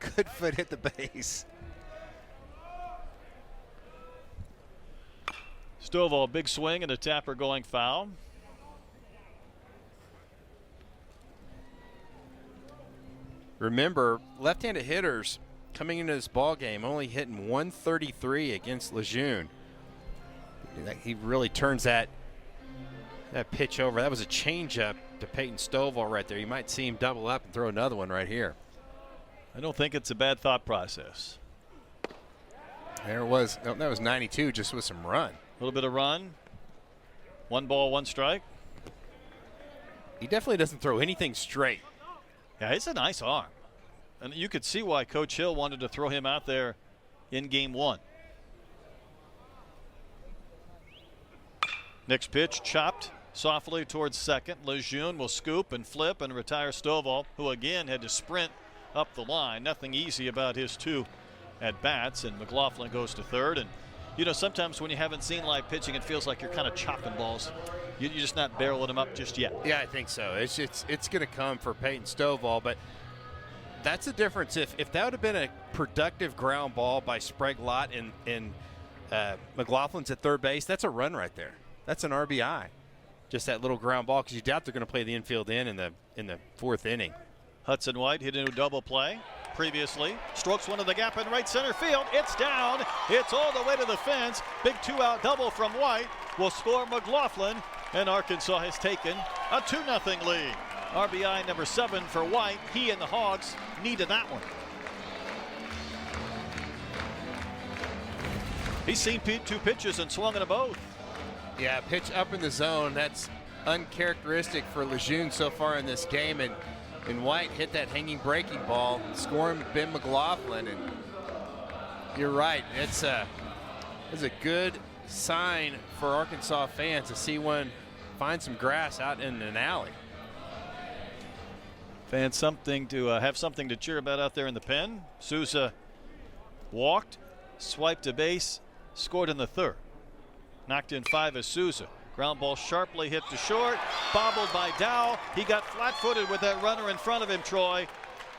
hit the base. Stovall, big swing and a tapper going foul. Remember, left-handed hitters coming into this ball game only hitting 133 against Lejeune. He really turns that pitch over. That was a changeup to Peyton Stovall right there. You might see him double up and throw another one right here. I don't think it's a bad thought process. There it was. No, that was 92 just with some run. A little bit of run. 1 ball, 1 strike. He definitely doesn't throw anything straight. Yeah, it's a nice arm. And you could see why Coach Hill wanted to throw him out there in game 1. Next pitch, chopped softly towards second. Lejeune will scoop and flip and retire Stovall, who again had to sprint up the line. Nothing easy about his 2 at-bats, and McLaughlin goes to third. And, you know, sometimes when you haven't seen live pitching, it feels like you're kind of chopping balls. You're just not barreling them up just yet. Yeah, I think so. It's going to come for Peyton Stovall, but that's the difference. If that would have been a productive ground ball by Sprague-Lott and McLaughlin's at third base, that's a run right there. That's an RBI. Just that little ground ball, because you doubt they're going to play the infield in the 4th inning. Hudson White hit a double play previously. Strokes one to the gap in right center field. It's down. It's all the way to the fence. Big 2-out double from White will score McLaughlin, and Arkansas has taken a 2-0 lead. RBI number 7 for White. He and the Hogs needed that one. He's seen 2 pitches and swung at both. Yeah, pitch up in the zone. That's uncharacteristic for Lejeune so far in this game. And White hit that hanging breaking ball, scoring Ben McLaughlin. And you're right. It's a good sign for Arkansas fans to see one find some grass out in an alley. Fans something to have something to cheer about out there in the pen. Souza walked, swiped a base, scored in the 3rd. Knocked in 5 as Souza. Ground ball sharply hit to short, bobbled by Dow. He got flat-footed with that runner in front of him, Troy,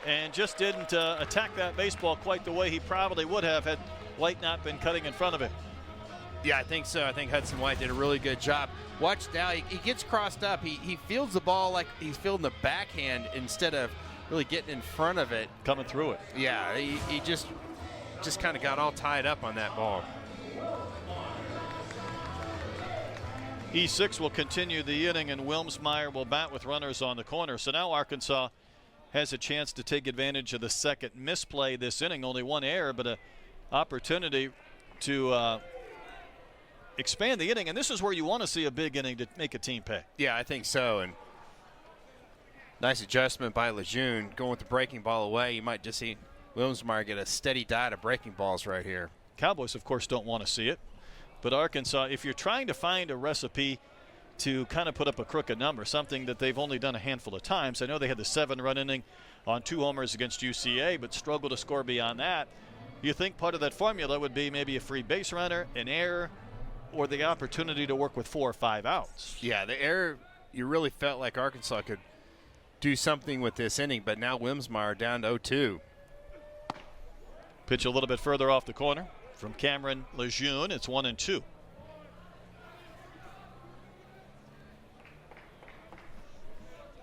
and just didn't attack that baseball quite the way he probably would have had White not been cutting in front of him. Yeah, I think so. I think Hudson White did a really good job. Watch Dow. He gets crossed up. He fields the ball like he's fielding the backhand instead of really getting in front of it. Coming through it. Yeah, he just kind of got all tied up on that ball. E6 will continue the inning, and Wilmsmeyer will bat with runners on the corner. So now Arkansas has a chance to take advantage of the second misplay this inning. Only 1 error, but an opportunity to expand the inning. And this is where you want to see a big inning to make a team pay. Yeah, I think so. And nice adjustment by Lejeune. Going with the breaking ball away, you might just see Wilmsmeyer get a steady diet of breaking balls right here. Cowboys, of course, don't want to see it. But Arkansas, if you're trying to find a recipe to kind of put up a crooked number, something that they've only done a handful of times. I know they had the 7-run inning on 2 homers against UCA, but struggled to score beyond that. You think part of that formula would be maybe a free base runner, an error, or the opportunity to work with 4 or 5 outs. Yeah, the error, you really felt like Arkansas could do something with this inning, but now Wilmsmeyer down to 0-2. Pitch a little bit further off the corner from Cameron Lejeune. It's 1-2.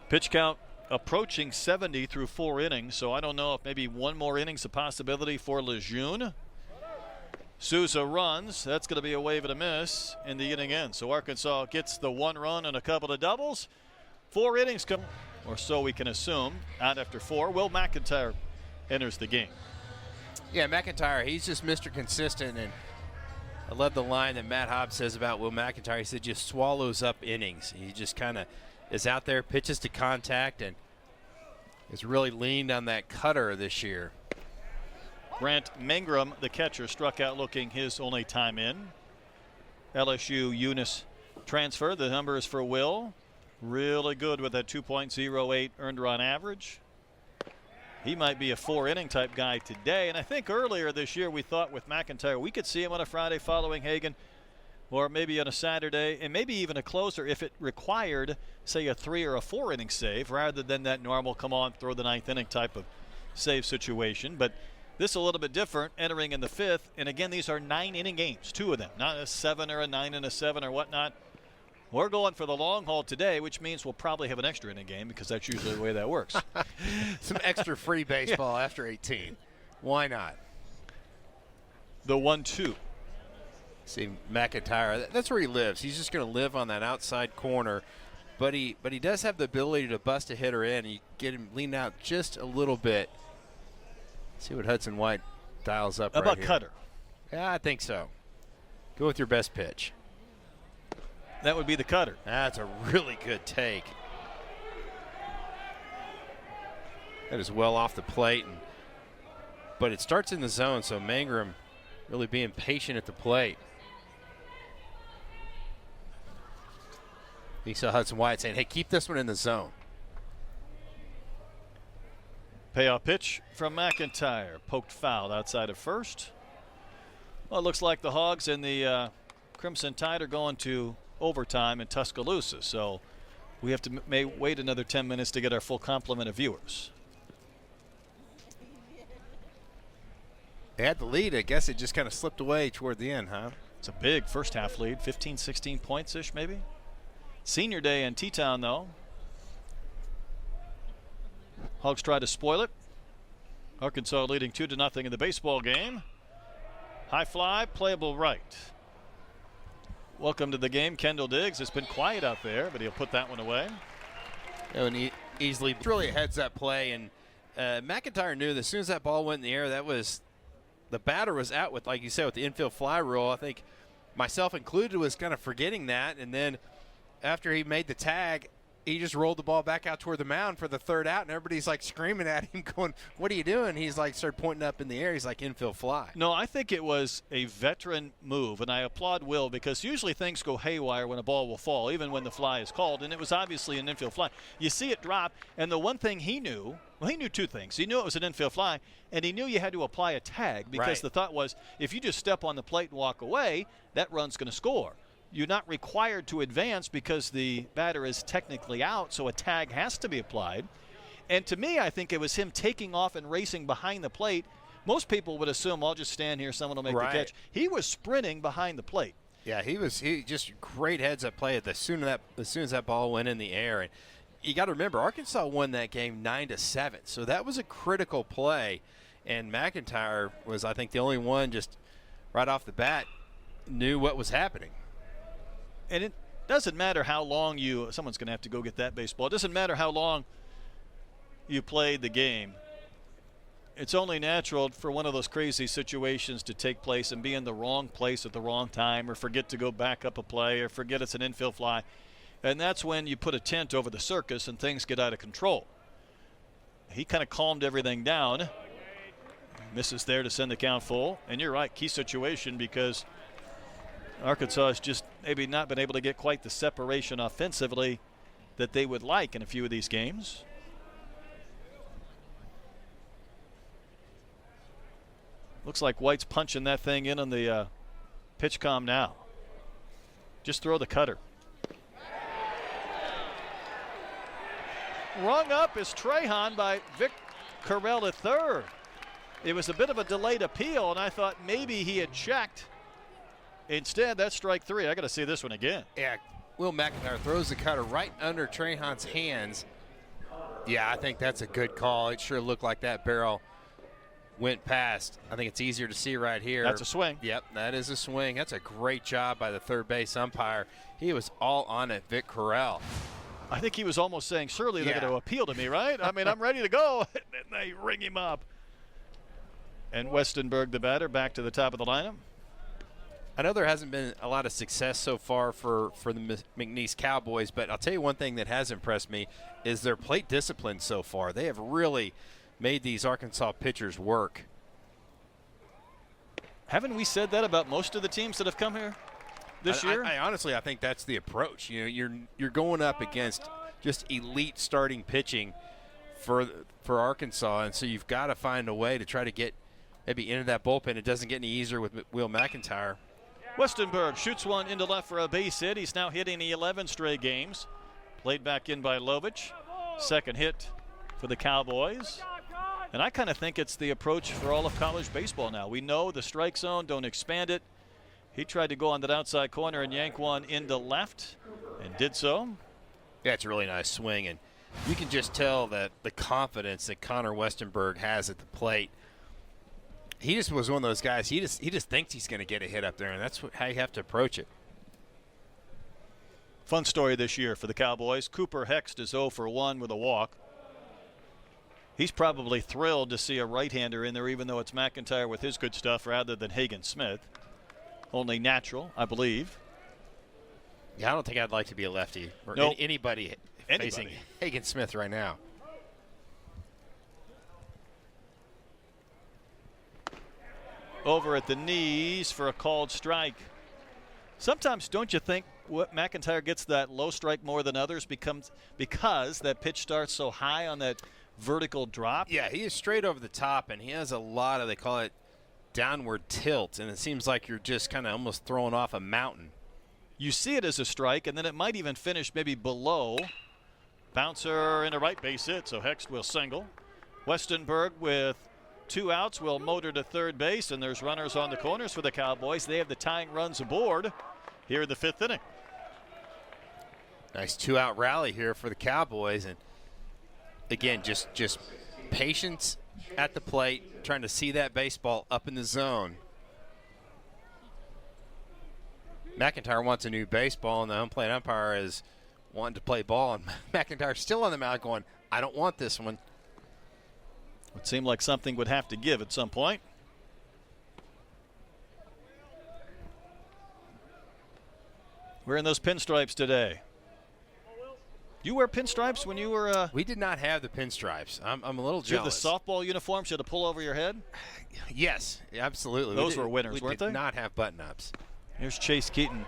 Pitch count approaching 70 through 4 innings, so I don't know if maybe 1 more inning's a possibility for Lejeune. Souza runs. That's going to be a wave and a miss in the inning end. So Arkansas gets the 1 run and a couple of doubles. 4 innings come, or so we can assume, out after 4. Will McIntyre enters the game. Yeah, McIntyre, he's just Mr. Consistent, and I love the line that Matt Hobbs says about Will McIntyre. He said just swallows up innings. He just kind of is out there, pitches to contact, and has really leaned on that cutter this year. Grant Mangrum, the catcher, struck out looking his only time in. LSU Eunice transfer. The number is for Will. Really good with that 2.08 earned run average. He might be a 4-inning type guy today. And I think earlier this year we thought with McIntyre we could see him on a Friday following Hagan, or maybe on a Saturday, and maybe even a closer if it required, say, a 3 or a 4-inning save rather than that normal come on, throw the 9th inning type of save situation. But this is a little bit different, entering in the 5th. And again, these are 9-inning games, 2 of them, not a 7 or a 9 and a 7 or whatnot. We're going for the long haul today, which means we'll probably have an extra inning game because that's usually the way that works. Some extra free baseball after 18. Why not? The 1-2. See, McIntyre, that's where he lives. He's just going to live on that outside corner. But he does have the ability to bust a hitter in. You get him lean out just a little bit. See what Hudson White dials up How right about here. Cutter? Yeah, I think so. Go with your best pitch. That would be the cutter. That's a really good take. That is well off the plate, but it starts in the zone, so Mangrum really being patient at the plate. You saw Hudson White saying, hey, keep this one in the zone. Payoff pitch from McIntyre. Poked foul outside of first. Well, it looks like the Hogs and the Crimson Tide are going to overtime in Tuscaloosa, so we have to wait another 10 minutes to get our full complement of viewers. They had the lead. I guess it just kind of slipped away toward the end, huh? It's a big first half lead, 15, 16 points-ish maybe. Senior day in T-Town, though. Hogs try to spoil it. Arkansas leading 2-0 in the baseball game. High fly, playable right. Welcome to the game, Kendall Diggs. It's been quiet out there, but he'll put that one away. And he easily really heads that play, and McIntyre knew that as soon as that ball went in the air, that was the batter was out with, like you said, with the infield fly rule. I think myself included was kind of forgetting that, and then after he made the tag, he just rolled the ball back out toward the mound for the third out, and everybody's like screaming at him, going, what are you doing? He's like, started pointing up in the air. He's like, infield fly. No, I think it was a veteran move, and I applaud Will because usually things go haywire when a ball will fall, even when the fly is called, and it was obviously an infield fly. You see it drop, and the one thing he knew, well, he knew two things. He knew it was an infield fly, and he knew you had to apply a tag because Right. The thought was if you just step on the plate and walk away, that run's going to score. You're not required to advance because the batter is technically out, so a tag has to be applied. And to me, I think it was him taking off and racing behind the plate. Most people would assume, I'll just stand here, someone will make Right. the catch. He was sprinting behind the plate. Yeah, he just great heads up play as soon as that ball went in the air. And you got to remember, Arkansas won that game 9-7, so that was a critical play. And McIntyre was, I think, the only one just right off the bat knew what was happening. And it doesn't matter how long someone's going to have to go get that baseball. It doesn't matter how long you played the game. It's only natural for one of those crazy situations to take place and be in the wrong place at the wrong time, or forget to go back up a play, or forget it's an infield fly. And that's when you put a tent over the circus and things get out of control. He kind of calmed everything down. Misses there to send the count full. And you're right, key situation because Arkansas has just maybe not been able to get quite the separation offensively that they would like in a few of these games. Looks like White's punching that thing in on the pitch comm now. Just throw the cutter. Rung up is Trahan by Vic Carell at third. It was a bit of a delayed appeal, and I thought maybe he had checked. Instead, that's strike three. I got to see this one again. Yeah, Will McIntyre throws the cutter right under Trahan's hands. Yeah, I think that's a good call. It sure looked like that barrel went past. I think it's easier to see right here. That's a swing. Yep, that is a swing. That's a great job by the third base umpire. He was all on it, Vic Carell. I think he was almost saying, surely they're Yeah. going to appeal to me, right? I mean, I'm ready to go. And they ring him up. And Westenberg, the batter, back to the top of the lineup. I know there hasn't been a lot of success so far for the McNeese Cowboys, but I'll tell you one thing that has impressed me is their plate discipline so far. They have really made these Arkansas pitchers work. Haven't we said that about most of the teams that have come here? this year? I honestly, I think that's the approach. You know, you're going up against just elite starting pitching for Arkansas, and so you've got to find a way to try to get maybe into that bullpen. It doesn't get any easier with Will McIntyre. Westenberg shoots one into left for a base hit. He's now hitting the 11 straight games. Played back in by Lovich. Second hit for the Cowboys. And I kind of think it's the approach for all of college baseball now. We know the strike zone, don't expand it. He tried to go on that outside corner and yank one into left and did so. Yeah, it's a really nice swing, and you can just tell that the confidence that Connor Westenberg has at the plate. He just was one of those guys. He just thinks he's going to get a hit up there, and that's how you have to approach it. Fun story this year for the Cowboys. Cooper Hext is 0 for 1 with a walk. He's probably thrilled to see a right-hander in there, even though it's McIntyre with his good stuff rather than Hagen Smith. Only natural, I believe. Yeah, I don't think I'd like to be a lefty or anybody facing Hagen Smith right now. Over at the knees for a called strike. Sometimes don't you think what McIntyre gets that low strike more than others because that pitch starts so high on that vertical drop? Yeah, he is straight over the top, and he has a lot of, they call it downward tilt, and it seems like you're just kind of almost throwing off a mountain. You see it as a strike, and then it might even finish maybe below. Bouncer in a right base hit, so Hext will single. Westenberg with 2 outs will motor to third base, and there's runners on the corners for the Cowboys. They have the tying runs aboard here in the 5th inning. Nice 2-out rally here for the Cowboys, and again, just patience at the plate, trying to see that baseball up in the zone. McIntyre wants a new baseball, and the home plate umpire is wanting to play ball, and McIntyre's still on the mound going, I don't want this one. It seemed like something would have to give at some point. Wearing those pinstripes today. You wear pinstripes when you were we did not have the pinstripes. I'm a little jealous. jealous. You have the softball uniforms you had to pull over your head? Yes, absolutely. Those were winners, weren't they? We did not have button-ups. Here's Chase Keaton.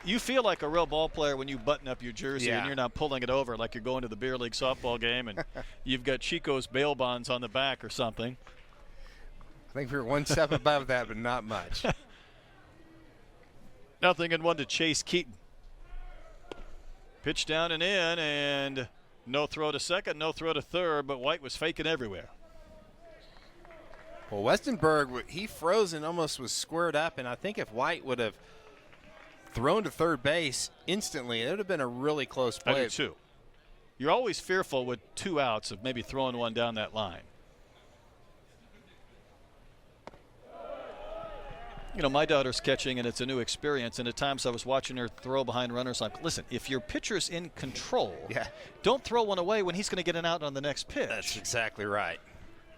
You feel like a real ball player when you button up your jersey and you're not pulling it over like you're going to the beer league softball game and you've got Chico's bail bonds on the back or something. I think we were one step above that, but not much. 0-1 to Chase Keaton. Pitch down and in, and no throw to second, no throw to third, but White was faking everywhere. Well, Westenberg, he froze and almost was squared up, and I think if White would have thrown to third base instantly, it would have been a really close play. I do too. You're always fearful with 2 outs of maybe throwing one down that line. You know, my daughter's catching, and it's a new experience. And at times I was watching her throw behind runners. I'm like, listen, if your pitcher's in control, don't throw one away when he's going to get an out on the next pitch. That's exactly right.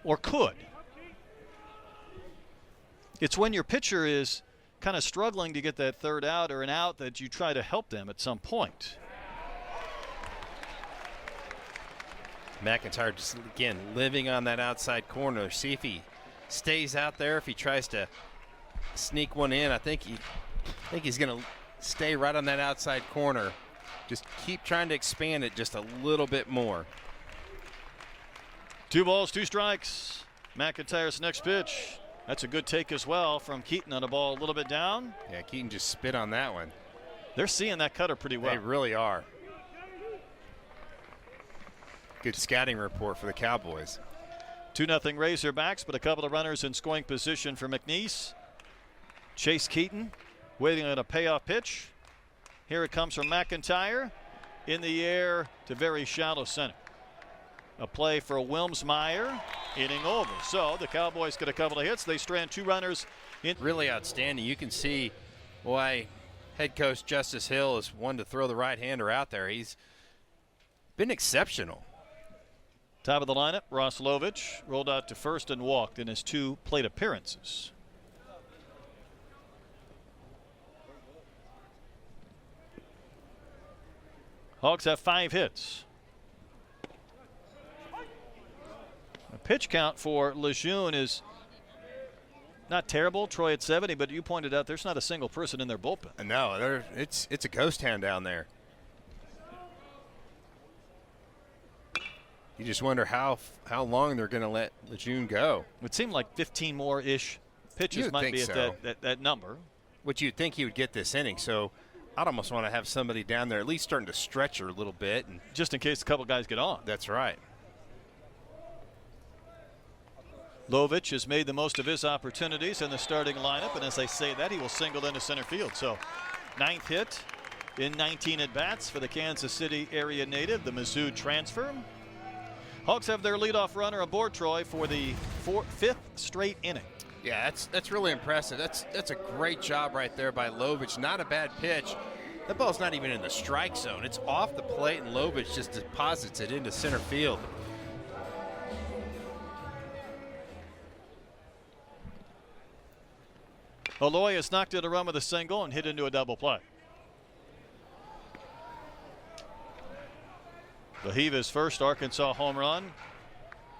Or could. It's when your pitcher is kind of struggling to get that third out or an out that you try to help them at some point. McIntyre just, again, living on that outside corner. See if he stays out there, if he tries to sneak one in. I think he's going to stay right on that outside corner. Just keep trying to expand it just a little bit more. 2 balls, 2 strikes. McIntyre's next pitch. That's a good take as well from Keaton on a ball a little bit down. Yeah, Keaton just spit on that one. They're seeing that cutter pretty well. They really are. Good scouting report for the Cowboys. 2-0 Razorbacks, but a couple of runners in scoring position for McNeese. Chase Keaton waiting on a payoff pitch. Here it comes from McIntyre. In the air to very shallow center. A play for Wilmsmeyer, inning over. So the Cowboys get a couple of hits. They strand 2 runners in. Really outstanding. You can see why head coach Justice Hill is one to throw the right-hander out there. He's been exceptional. Top of the lineup, Ross Lovich rolled out to first and walked in his 2 plate appearances. Hogs have 5 hits. A pitch count for Lejeune is not terrible. Troy at 70, but you pointed out there's not a single person in their bullpen. No, it's a ghost town down there. You just wonder how long they're going to let Lejeune go. It would seem like 15 more-ish pitches might be at that number. Which you'd think he would get this inning. So I'd almost want to have somebody down there at least starting to stretch her a little bit. And just in case a couple guys get on. That's right. Lovich has made the most of his opportunities in the starting lineup, and as I say that, he will single into center field. So 9th hit in 19 at-bats for the Kansas City area native, the Mizzou transfer. Hawks have their leadoff runner aboard, Troy, for the 5th straight inning. Yeah, that's really impressive. That's a great job right there by Lovich. Not a bad pitch. That ball's not even in the strike zone. It's off the plate, and Lovich just deposits it into center field. Aloy has knocked it a run with a single and hit into a double play. Vahiva's first Arkansas home run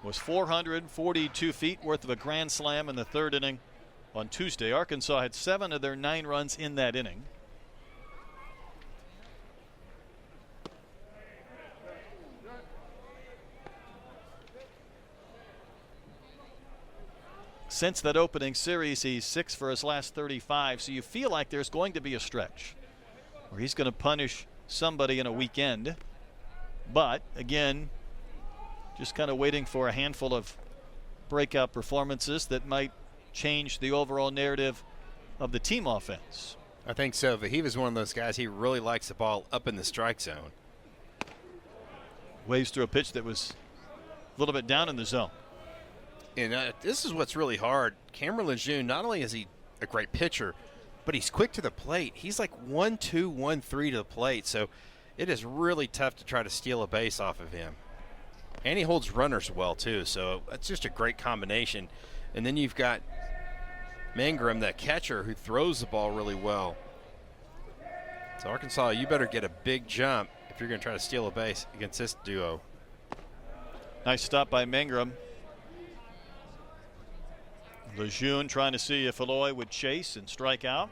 was 442 feet worth of a grand slam in the 3rd inning on Tuesday. Arkansas had 7 of their 9 runs in that inning. Since that opening series, he's 6 for his last 35, so you feel like there's going to be a stretch where he's going to punish somebody in a weekend. But again, just kind of waiting for a handful of breakout performances that might change the overall narrative of the team offense. I think so. Vahiva's one of those guys, he really likes the ball up in the strike zone. Waves through a pitch that was a little bit down in the zone. And this is what's really hard. Cameron Lejeune, not only is he a great pitcher, but he's quick to the plate. He's like 1-2, 1-3 to the plate. So it is really tough to try to steal a base off of him. And he holds runners well, too. So that's just a great combination. And then you've got Mangrum, that catcher, who throws the ball really well. So Arkansas, you better get a big jump if you're going to try to steal a base against this duo. Nice stop by Mangrum. Lejeune trying to see if Aloy would chase and strike out.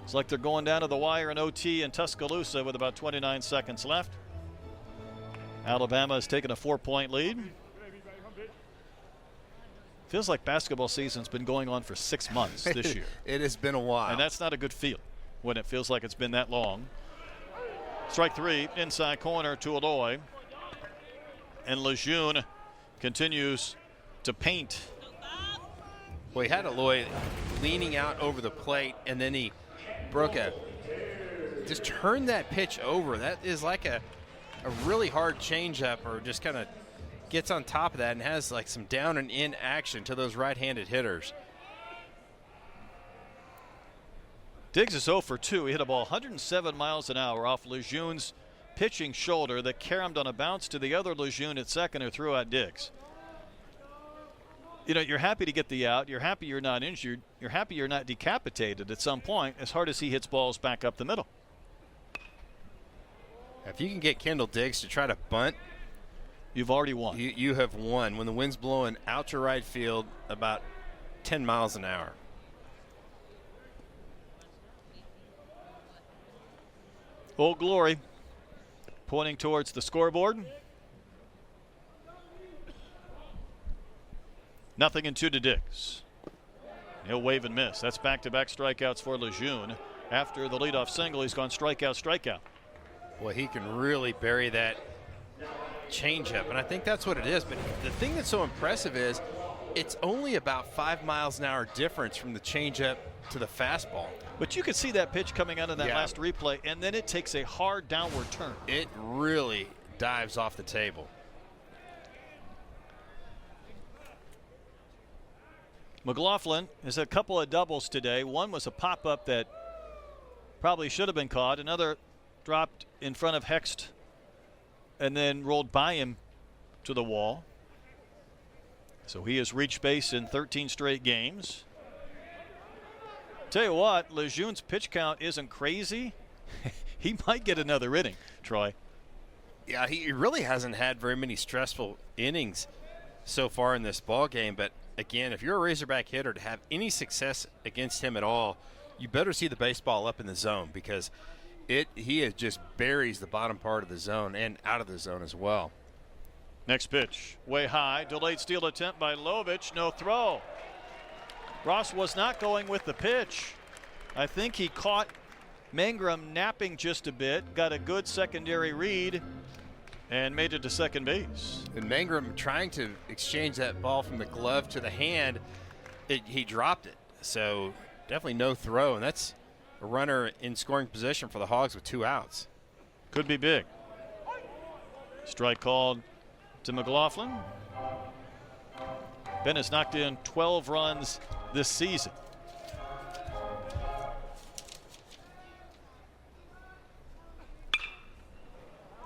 It's like they're going down to the wire in OT in Tuscaloosa with about 29 seconds left. Alabama has taken a 4-point lead. Feels like basketball season's been going on for 6 months this year. It has been a while. And that's not a good feel when it feels like it's been that long. Strike 3, inside corner to Aloy. And Lejeune continues to paint. Well, he had Aloy leaning out over the plate, and then he just turned that pitch over. That is like a really hard changeup, or just kind of gets on top of that and has like some down and in action to those right-handed hitters. Diggs is 0 for 2. He hit a ball 107 miles an hour off Lejeune's pitching shoulder that caromed on a bounce to the other Lejeune at second, who threw out Diggs. You know, you're happy to get the out. You're happy you're not injured. You're happy you're not decapitated at some point, as hard as he hits balls back up the middle. If you can get Kendall Diggs to try to bunt, you've already won. You have won when the wind's blowing out to right field about 10 miles an hour. Old Glory pointing towards the scoreboard. 0-2 to Diggs. He'll wave and miss. That's back-to-back strikeouts for Lejeune. After the leadoff single, he's gone strikeout. Well, he can really bury that changeup, and I think that's what it is. But the thing that's so impressive is it's only about 5 miles an hour difference from the changeup to the fastball. But you could see that pitch coming out of that last replay, and then it takes a hard downward turn. It really dives off the table. McLaughlin has a couple of doubles today. One was a pop-up that probably should have been caught. Another dropped in front of Hext and then rolled by him to the wall. So he has reached base in 13 straight games. Tell you what, Lejeune's pitch count isn't crazy. He might get another inning, Troy. Yeah, he really hasn't had very many stressful innings so far in this ball game, but again, if you're a Razorback hitter, to have any success against him at all, you better see the baseball up in the zone, because he just buries the bottom part of the zone and out of the zone as well. Next pitch, way high, delayed steal attempt by Lovich, no throw. Ross was not going with the pitch. I think he caught Mangrum napping just a bit, got a good secondary read, and made it to second base. And Mangrum trying to exchange that ball from the glove to the hand, he dropped it. So definitely no throw, and that's a runner in scoring position for the Hogs with 2 outs. Could be big. Strike called to McLaughlin. Ben has knocked in 12 runs this season.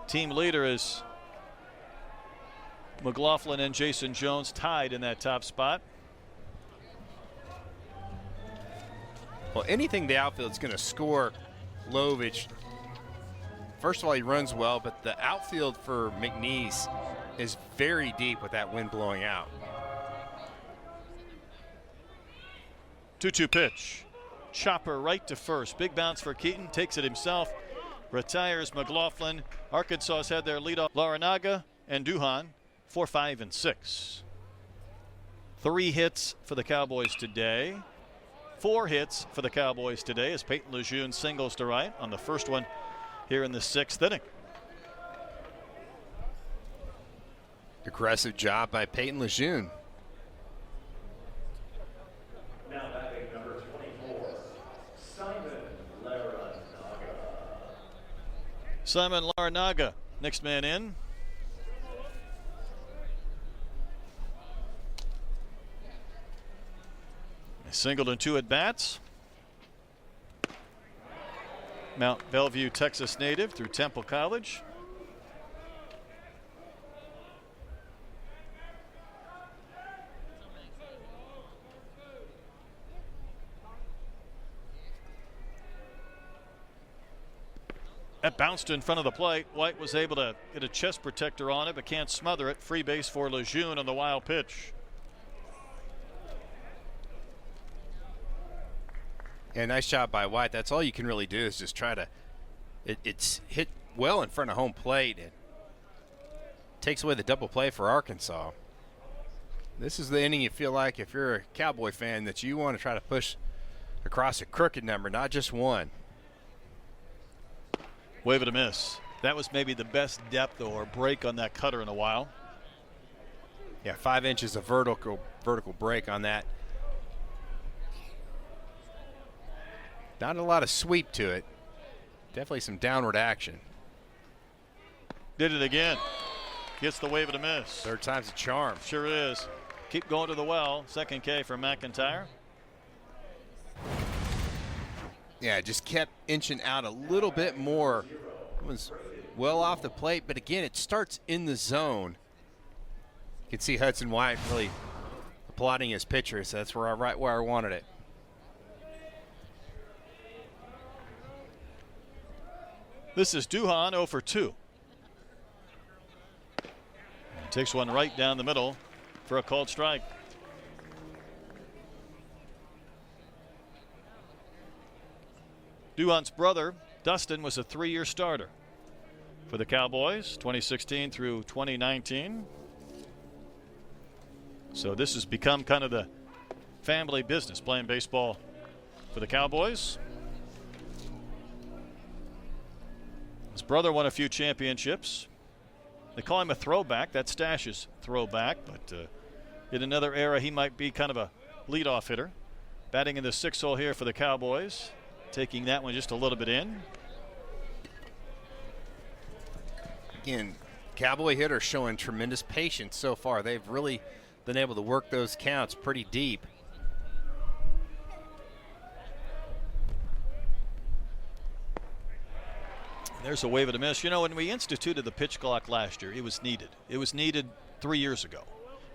Team leader is McLaughlin and Jason Jones tied in that top spot. Well, anything the outfield's going to score Lovich, first of all, he runs well, but the outfield for McNeese is very deep with that wind blowing out. 2-2 pitch. Chopper right to first. Big bounce for Keaton. Takes it himself. Retires McLaughlin. Arkansas has had their leadoff Laranaga and Duhan 4, 5, and 6. 3 hits for the Cowboys today. 4 hits for the Cowboys today as Peyton Lejeune singles to right on the first one here in the 6th inning. Aggressive job by Peyton Lejeune. Now batting number 24, Simon Laranaga. Simon Laranaga, next man in. A single and 2 at bats. Mount Bellevue, Texas native through Temple College. That bounced in front of the plate. White was able to get a chest protector on it, but can't smother it. Free base for Lejeune on the wild pitch. Yeah, nice job by White. That's all you can really do is just try to it's hit well in front of home plate. It takes away the double play for Arkansas. This is the inning you feel like, if you're a Cowboy fan, that you want to try to push across a crooked number, not just one. Wave it a miss. That was maybe the best depth or break on that cutter in a while. Yeah, 5 inches of vertical break on that. Not a lot of sweep to it. Definitely some downward action. Did it again. Gets the wave it a miss. 3rd time's a charm. Sure is. Keep going to the well. 2nd K for McIntyre. Yeah, just kept inching out a little bit more. It was well off the plate, but again, it starts in the zone. You can see Hudson White really applauding his pitcher, so that's right where I wanted it. This is Duhan 0 for 2. Takes one right down the middle for a called strike. Duhan's brother, Dustin, was a 3-year starter for the Cowboys, 2016 through 2019. So this has become kind of the family business, playing baseball for the Cowboys. His brother won a few championships. They call him a throwback. That's Stash's throwback, but in another era, he might be kind of a leadoff hitter. Batting in the 6th hole here for the Cowboys. Taking that one just a little bit in. Again, Cowboy hitters showing tremendous patience so far. They've really been able to work those counts pretty deep. There's a wave and a miss. You know, when we instituted the pitch clock last year, it was needed. It was needed 3 years ago.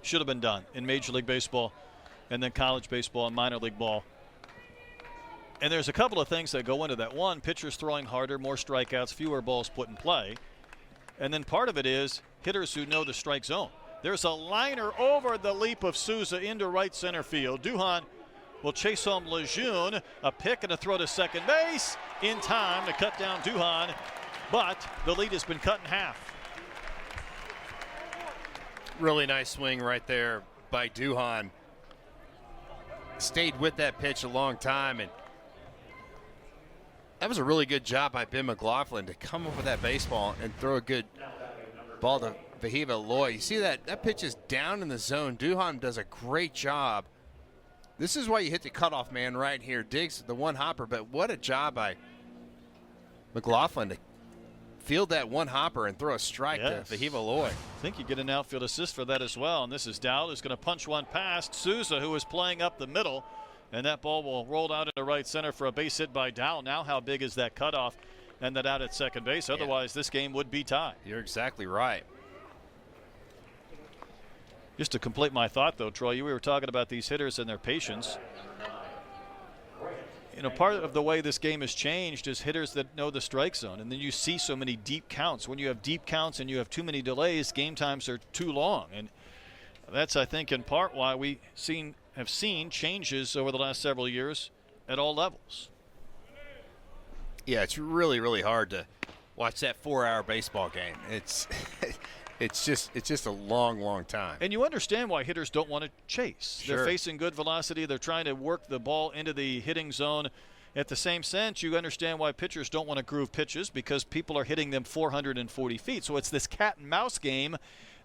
Should have been done in Major League Baseball and then college baseball and minor league ball. And there's a couple of things that go into that. One, pitchers throwing harder, more strikeouts, fewer balls put in play. And then part of it is hitters who know the strike zone. There's a liner over the leap of Souza into right center field. Duhan will chase home Lejeune. A pick and a throw to second base in time to cut down Duhan, but the lead has been cut in half. Really nice swing right there by Duhan. Stayed with that pitch a long time, and that was a really good job by Ben McLaughlin to come up with that baseball and throw a good ball to Vahiva Loy. You see that pitch is down in the zone. Duhan does a great job. This is why you hit the cutoff man right here. Digs the one hopper, but what a job by McLaughlin to field that one hopper and throw a strike to Vahiva Loy. I think you get an outfield assist for that as well. And this is Dowd who's going to punch one past Souza, who is playing up the middle. And that ball will roll out into right center for a base hit by Dowd. Now how big is that cutoff and that out at second base? Otherwise, this game would be tied. You're exactly right. Just to complete my thought, though, Troy, we were talking about these hitters and their patience. You know, part of the way this game has changed is hitters that know the strike zone. And then you see so many deep counts. When you have deep counts and you have too many delays, game times are too long. And that's, I think, in part why we have seen changes over the last several years at all levels. Yeah, it's really, really hard to watch that 4-hour baseball game. It's just a long time. And you understand why hitters don't want to chase. Sure. They're facing good velocity. They're trying to work the ball into the hitting zone. At the same sense, you understand why pitchers don't want to groove pitches, because people are hitting them 440 feet. So it's this cat and mouse game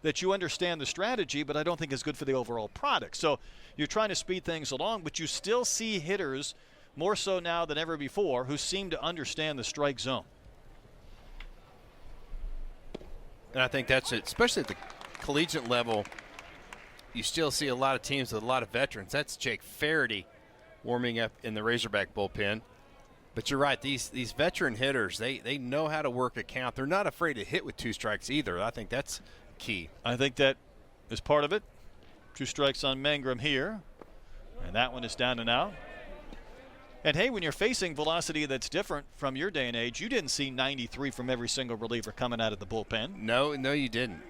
that you understand the strategy, but I don't think is good for the overall product. So you're trying to speed things along, but you still see hitters, more so now than ever before, who seem to understand the strike zone. And I think that's it, especially at the collegiate level. You still see a lot of teams with a lot of veterans. That's Jake Faraday warming up in the Razorback bullpen. But you're right, these veteran hitters, they know how to work a count. They're not afraid to hit with 2 strikes either. I think that's key. I think that is part of it. 2 strikes on Mangrum here, and that one is down and out. And hey, when you're facing velocity that's different from your day and age, you didn't see 93 from every single reliever coming out of the bullpen. No, you didn't.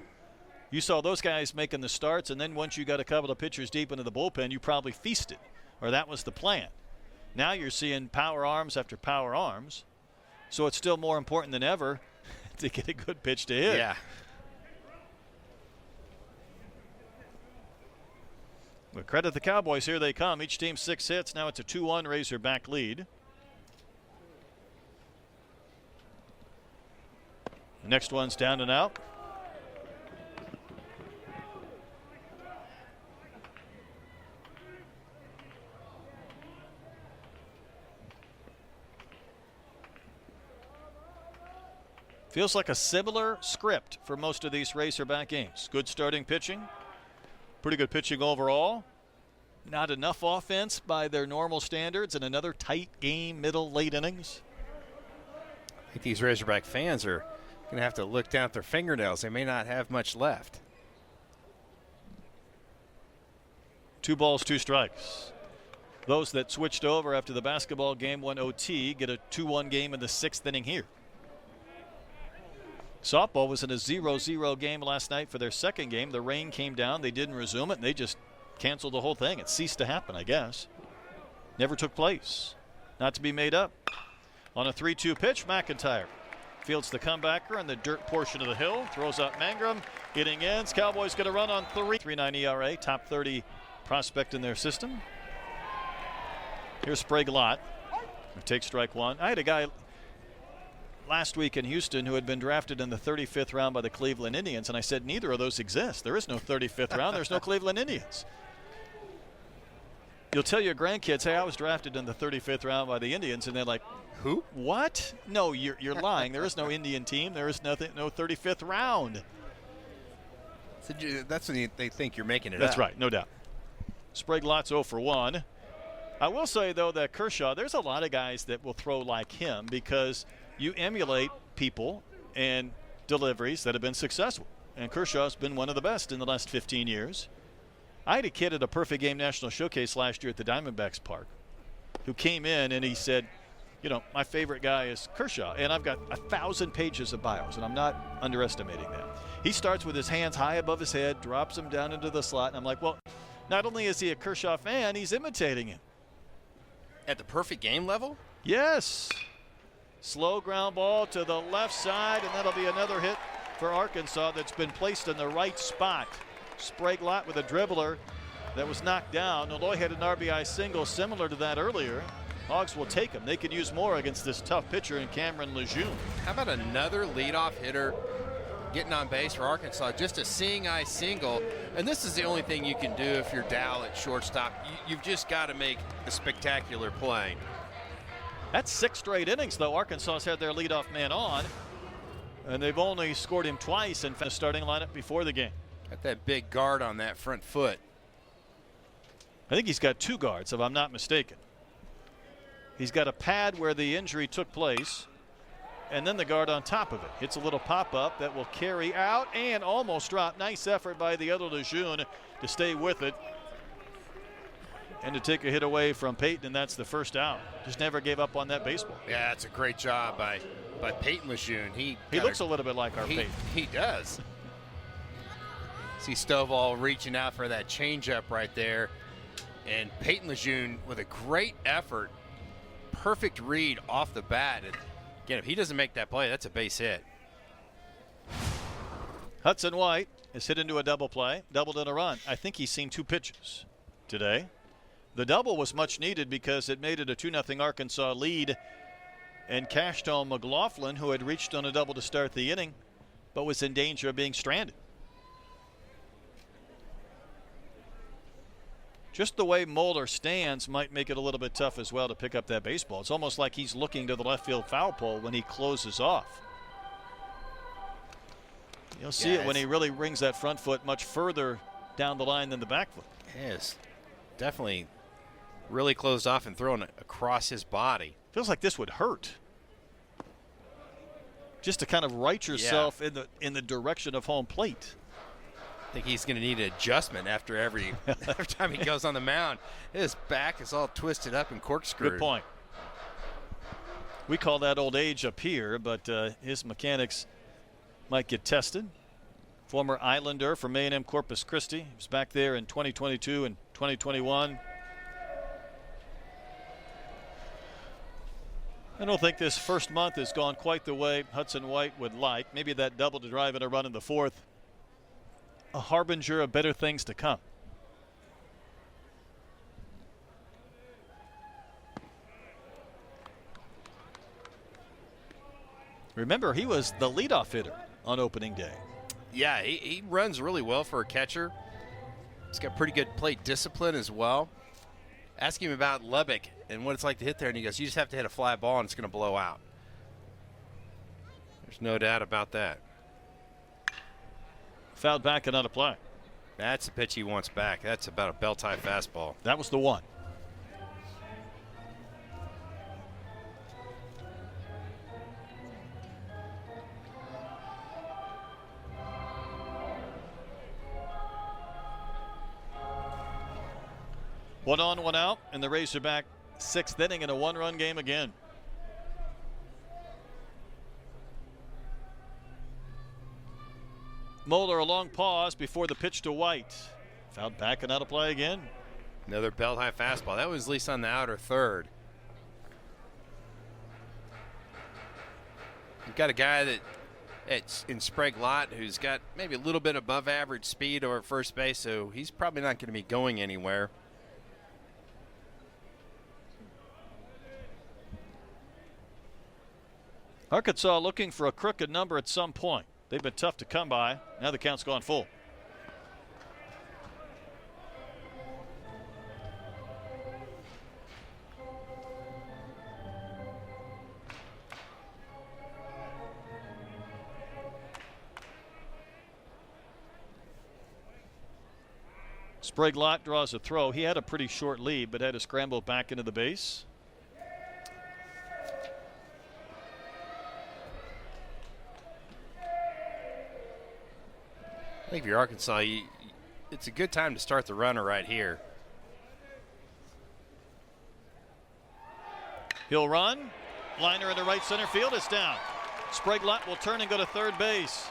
You saw those guys making the starts, and then once you got a couple of pitchers deep into the bullpen, you probably feasted, or that was the plan. Now you're seeing power arms after power arms, so it's still more important than ever to get a good pitch to hit. Yeah. But credit the Cowboys, here they come. Each team 6 hits. Now it's a 2-1 Razorback lead. Next one's down and out. Feels like a similar script for most of these Razorback games. Good starting pitching. Pretty good pitching overall. Not enough offense by their normal standards, and another tight game, middle, late innings. I think these Razorback fans are going to have to look down at their fingernails. They may not have much left. 2 balls, 2 strikes. Those that switched over after the basketball game won OT get a 2-1 game in the 6th inning here. Softball was in a 0-0 game last night for their second game. The rain came down. They didn't resume it, and they just canceled the whole thing. It ceased to happen, I guess. Never took place. Not to be made up. On a 3-2 pitch, McIntyre fields the comebacker on the dirt portion of the hill. Throws out Mangrum. Inning ends. Cowboys get a run on 3. 3.9 ERA. Top 30 prospect in their system. Here's Sprague Lott, who takes strike 1. I had a guy last week in Houston who had been drafted in the 35th round by the Cleveland Indians, and I said neither of those exist. There is no 35th round. There's no Cleveland Indians. You'll tell your grandkids, hey, I was drafted in the 35th round by the Indians, and they're like, who? What? No, you're lying. There is no Indian team. There is no 35th round. So that's when they think you're making it That's up. right, no doubt. Sprague Lott's 0 for 1. I will say, though, that Kershaw, there's a lot of guys that will throw like him because you emulate people and deliveries that have been successful. And Kershaw's been one of the best in the last 15 years. I had a kid at a Perfect Game National Showcase last year at the Diamondbacks Park who came in and he said, you know, my favorite guy is Kershaw, and I've got 1,000 pages of bios, and I'm not underestimating that. He starts with his hands high above his head, drops them down into the slot, and I'm like, well, not only is he a Kershaw fan, he's imitating him. At the perfect game level? Yes. Slow ground ball to the left side, and that'll be another hit for Arkansas that's been placed in the right spot. Sprague-Lott with a dribbler that was knocked down. Malloy had an RBI single similar to that earlier. Hogs will take him. They could use more against this tough pitcher in Cameron Lejeune. How about another leadoff hitter getting on base for Arkansas? Just a seeing eye single. And this is the only thing you can do if you're Dow at shortstop. You've just got to make a spectacular play. That's 6 straight innings, though. Arkansas's had their leadoff man on, and they've only scored him twice in the starting lineup before the game. Got that big guard on that front foot. I think he's got 2 guards, if I'm not mistaken. He's got a pad where the injury took place, and then the guard on top of it. Hits a little pop-up that will carry out and almost drop. Nice effort by the other Lejeune to stay with it and to take a hit away from Peyton, and that's the first out. Just never gave up on that baseball. Yeah, it's a great job by Peyton Lejeune. He looks a little bit like our Peyton. He does. See Stovall reaching out for that changeup right there, and Peyton Lejeune with a great effort. Perfect read off the bat. And again, if he doesn't make that play, that's a base hit. Hudson White is hit into a double play, doubled in a run. I think he's seen 2 pitches today. The double was much needed because it made it a 2-0 Arkansas lead and cashed home McLaughlin, who had reached on a double to start the inning, but was in danger of being stranded. Just the way Moeller stands might make it a little bit tough as well to pick up that baseball. It's almost like he's looking to the left field foul pole when he closes off. You'll see it when he really brings that front foot much further down the line than the back foot. Yes, definitely really closed off and thrown it across his body. Feels like this would hurt. Just to kind of right yourself in the direction of home plate. I think he's going to need an adjustment after every time he goes on the mound. His back is all twisted up and corkscrewed. Good point. We call that old age up here, but his mechanics might get tested. Former Islander from A&M Corpus Christi. He was back there in 2022 and 2021. I don't think this first month has gone quite the way Hudson White would like. Maybe that double to drive in a run in the 4th. A harbinger of better things to come. Remember, he was the leadoff hitter on opening day. Yeah, he runs really well for a catcher. He's got pretty good plate discipline as well. Ask him about Lubbock and what it's like to hit there, and he goes, you just have to hit a fly ball and it's going to blow out. There's no doubt about that. Fouled back and on a play. That's the pitch he wants back. That's about a belt-high fastball. That was the one. One on, one out, and the Rays are back 6th inning in a 1-run game again. Moeller a long pause before the pitch to White. Fouled back and out of play again. Another belt-high fastball. That was at least on the outer third. You've got a guy in Sprague-Lott who's got maybe a little bit above average speed over at first base, so he's probably not going to be going anywhere. Arkansas looking for a crooked number at some point. They've been tough to come by. Now the count's gone full. Sprague-Lott draws a throw. He had a pretty short lead, but had to scramble back into the base. I think if you're Arkansas, it's a good time to start the runner right here. He'll run, Liner into right center field. It's down. Sprague-Lott will turn and go to third base.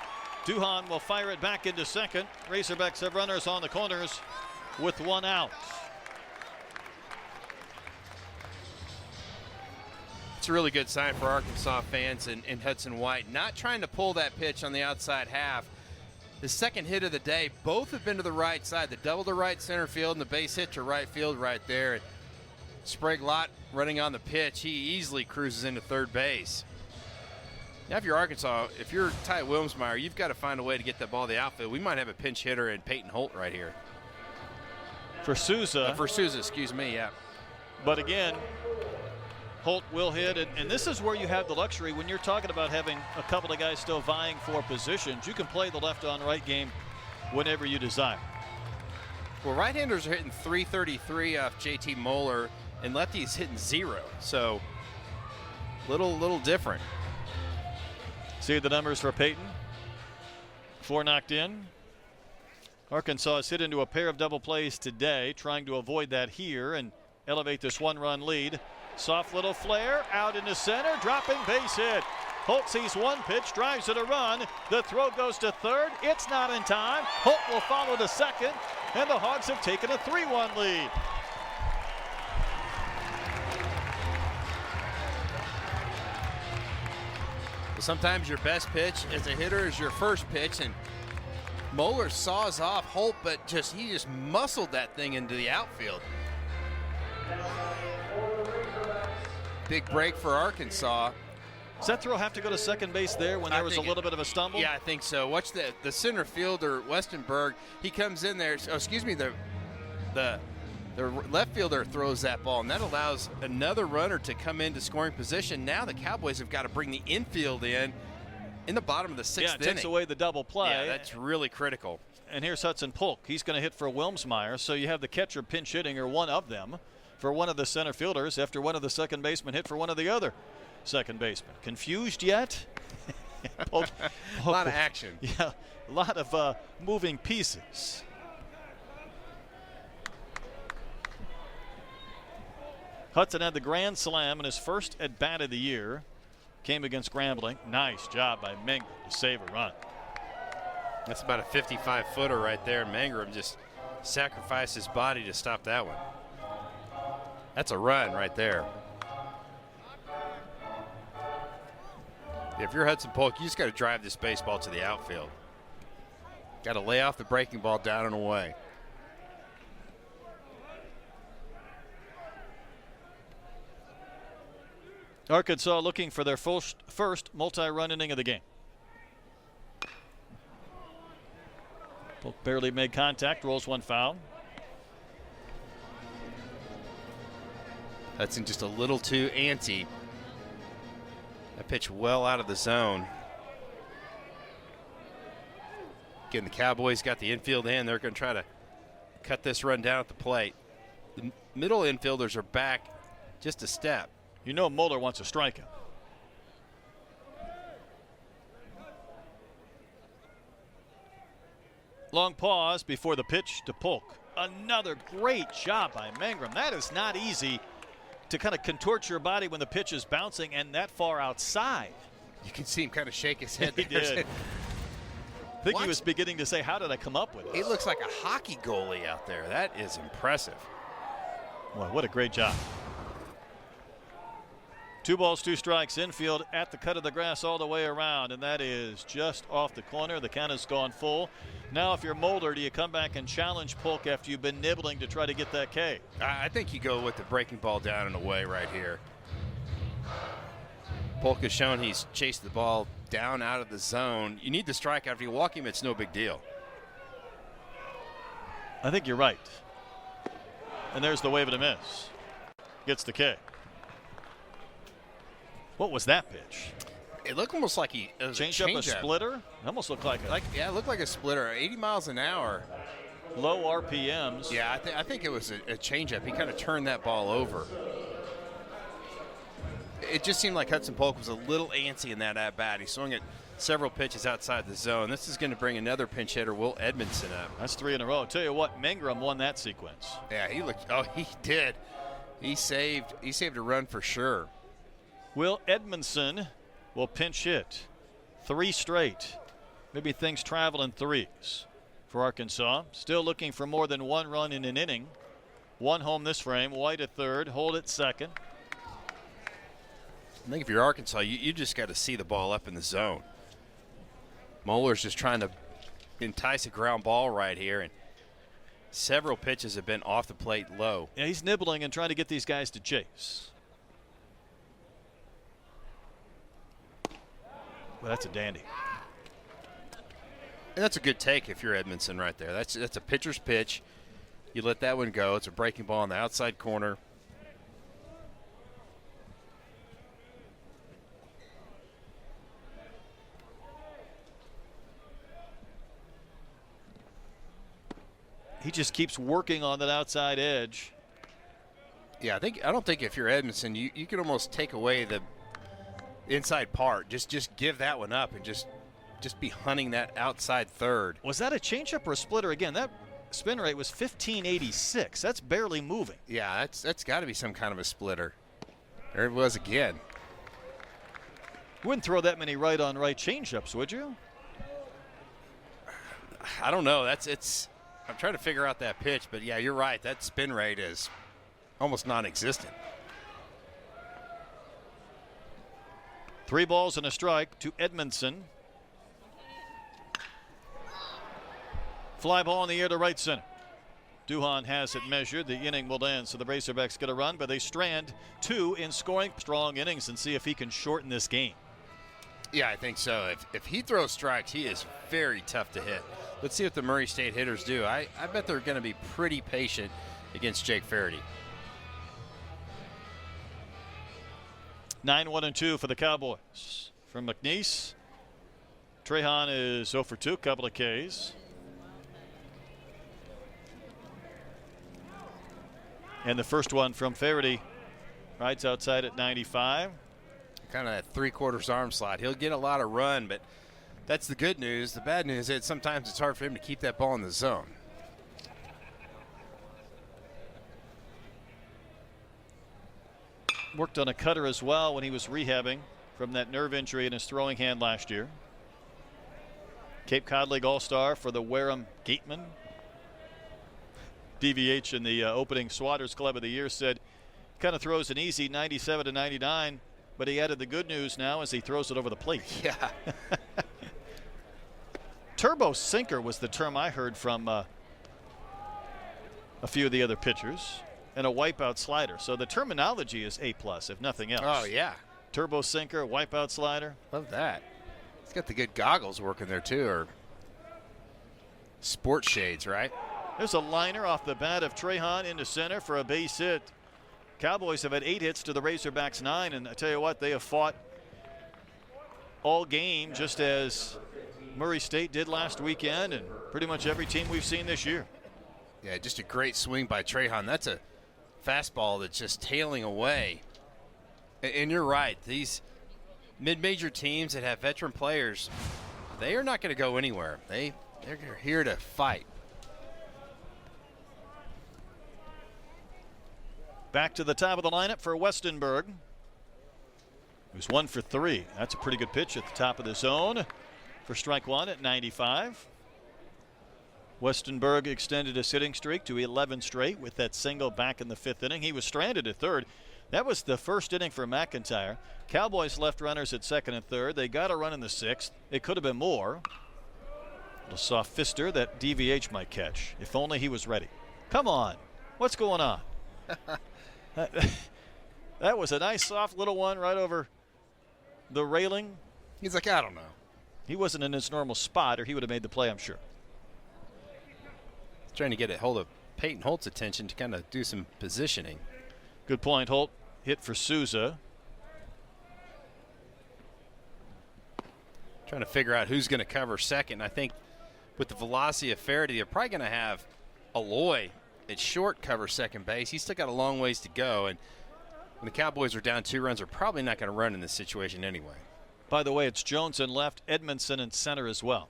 Duhan will fire it back into second. Razorbacks have runners on the corners with one out. It's a really good sign for Arkansas fans and Hudson White. Not trying to pull that pitch on the outside half. The second hit of the day, both have been to the right side. The double to right center field and the base hit to right field right there. Sprague-Lott running on the pitch. He easily cruises into third base. Now, if you're Arkansas, if you're Ty Wilmsmeyer, you've got to find a way to get that ball to the outfield. We might have a pinch hitter in Peyton Holt right here. For Souza. For Souza, excuse me, yeah. But again, Holt will hit, and this is where you have the luxury when you're talking about having a couple of guys still vying for positions. You can play the left on right game whenever you desire. Well, right-handers are hitting 333 off JT Moeller, and lefties hitting 0. So, little different. See the numbers for Peyton. 4 knocked in. Arkansas has hit into a pair of double plays today, trying to avoid that here and elevate this one-run lead. Soft little flare out into center, dropping base hit. Holt sees one pitch, drives it a run. The throw goes to third. It's not in time. Holt will follow to second, and the Hogs have taken a 3-1 lead. Sometimes your best pitch as a hitter is your first pitch, and Moeller saws off Holt, but he just muscled that thing into the outfield. Big break for Arkansas. Does that throw have to go to second base there when there was a little bit of a stumble? Yeah, I think so. Watch the center fielder, Westenberg. He comes in there. Oh, excuse me, the left fielder throws that ball, and that allows another runner to come into scoring position. Now the Cowboys have got to bring the infield in the bottom of the 6th inning. Yeah, it takes away the double play. Yeah, that's really critical. And here's Hudson Polk. He's going to hit for Wilmsmeyer. So you have the catcher pinch hitting, or one of them, for one of the center fielders after one of the second basemen hit for one of the other second basemen. Confused yet? Polk, a lot of action. Yeah, a lot of moving pieces. Hudson had the grand slam in his first at bat of the year. Came against Grambling. Nice job by Mangrum to save a run. That's about a 55-footer right there. Mangrum just sacrificed his body to stop that one. That's a run right there. If you're Hudson Polk, you just got to drive this baseball to the outfield. Got to lay off the breaking ball down and away. Arkansas looking for their first multi-run inning of the game. Polk barely made contact, rolls one foul. Hudson just a little too antsy. That pitch well out of the zone. Again, the Cowboys got the infield in. They're going to try to cut this run down at the plate. The middle infielders are back just a step. You know Moeller wants to strike him. Long pause before the pitch to Polk. Another great job by Mangrum. That is not easy to kind of contort your body when the pitch is bouncing and that far outside. You can see him kind of shake his head. He did. I think he was beginning to say, how did I come up with it? He looks like a hockey goalie out there. That is impressive. Well, what a great job. 2 balls, 2 strikes, infield at the cut of the grass all the way around, and that is just off the corner. The count has gone full. Now, if you're Moeller, do you come back and challenge Polk after you've been nibbling to try to get that K? I think you go with the breaking ball down and away right here. Polk has shown he's chased the ball down out of the zone. You need the strike after you walk him. It's no big deal. I think you're right. And there's the wave and a miss. Gets the K. What was that pitch? It looked almost like he changed up a splitter. It almost looked like it looked like a splitter. 80 miles an hour. Low RPMs. Yeah, I think it was a changeup. He kind of turned that ball over. It just seemed like Hudson Polk was a little antsy in that at bat. He swung at several pitches outside the zone. This is going to bring another pinch hitter, Will Edmondson, up. That's 3 in a row. I'll tell you what, Mangrum won that sequence. Yeah, he looked. Oh, he did. He saved a run for sure. Will Edmondson will pinch hit. 3 straight. Maybe things travel in threes for Arkansas. Still looking for more than 1 run in an inning. 1 home this frame. White at third. Hold at second. I think if you're Arkansas, you just got to see the ball up in the zone. Moeller's just trying to entice a ground ball right here, and several pitches have been off the plate low. Yeah, he's nibbling and trying to get these guys to chase. Well, that's a dandy. And that's a good take if you're Edmondson right there. That's a pitcher's pitch. You let that one go. It's a breaking ball in the outside corner. He just keeps working on that outside edge. Yeah, I don't think if you're Edmondson, you can almost take away the inside part. Just give that one up and just be hunting that outside third. Was that a changeup or a splitter? Again, that spin rate was 1586. That's barely moving. Yeah, that's got to be some kind of a splitter. There it was again. Wouldn't throw that many right-on-right changeups, would you? I don't know. I'm trying to figure out that pitch, but yeah, you're right. That spin rate is almost non-existent. 3 balls and a strike to Edmondson. Fly ball in the air to right center. Duhan has it measured. The inning will end, so the Razorbacks get a run, but they strand 2 in scoring strong innings and see if he can shorten this game. Yeah, I think so. If he throws strikes, he is very tough to hit. Let's see what the Murray State hitters do. I bet they're going to be pretty patient against Jake Faraday. 9-1-2 for the Cowboys. From McNeese, Trahan is 0 for 2, couple of Ks. And the first one from Faraday, rides outside at 95. Kind of that 3/4 arm slot. He'll get a lot of run, but that's the good news. The bad news is sometimes it's hard for him to keep that ball in the zone. Worked on a cutter as well when he was rehabbing from that nerve injury in his throwing hand last year. Cape Cod League All-Star for the Wareham Gatemen. DVH in the opening Swatters Club of the Year said kind of throws an easy 97 to 99, but he added the good news now as he throws it over the plate. Yeah. Turbo sinker was the term I heard from a few of the other pitchers, and a wipeout slider. So the terminology is A+, if nothing else. Oh, yeah. Turbo sinker, wipeout slider. Love that. He's got the good goggles working there, too, or sport shades, right? There's a liner off the bat of Trahan into center for a base hit. Cowboys have had 8 hits to the Razorbacks 9, and I tell you what, they have fought all game just as Murray State did last weekend and pretty much every team we've seen this year. Yeah, just a great swing by Trahan. That's a fastball that's just tailing away. And you're right. These mid-major teams that have veteran players, they are not going to go anywhere. They're here to fight. Back to the top of the lineup for Westenberg, who's 1 for 3. That's a pretty good pitch at the top of the zone for strike 1 at 95. Westenberg extended his hitting streak to 11 straight with that single back in the 5th inning. He was stranded at third. That was the first inning for McIntyre. Cowboys left runners at 2nd and 3rd. They got a run in the 6th. It could have been more. A little soft fister that DVH might catch. If only he was ready. Come on. What's going on? That was a nice soft little one right over the railing. He's like, I don't know. He wasn't in his normal spot or he would have made the play, I'm sure. Trying to get a hold of Peyton Holt's attention to kind of do some positioning. Good point, Holt. Hit for Souza. Trying to figure out who's going to cover second. I think with the velocity of Faraday, they're probably going to have Aloy at short cover second base. He's still got a long ways to go, and when the Cowboys are down 2 runs, they're probably not going to run in this situation anyway. By the way, it's Jones in left, Edmondson in center as well.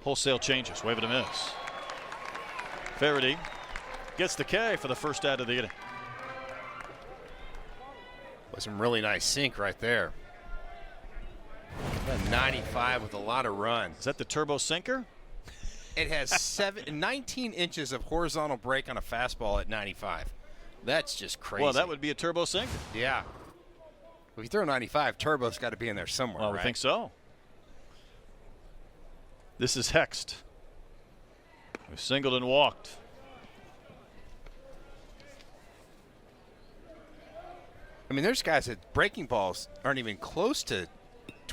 Wholesale changes. Wave and a miss. Faraday gets the K for the first out of the inning. With some really nice sink right there. A 95 with a lot of run. Is that the turbo sinker? It has 19 inches of horizontal break on a fastball at 95. That's just crazy. Well, that would be a turbo sinker. Yeah. If you throw 95, turbo's got to be in there somewhere, Well, right? I think so. This is Hext, who singled and walked. I mean, there's guys that breaking balls aren't even close to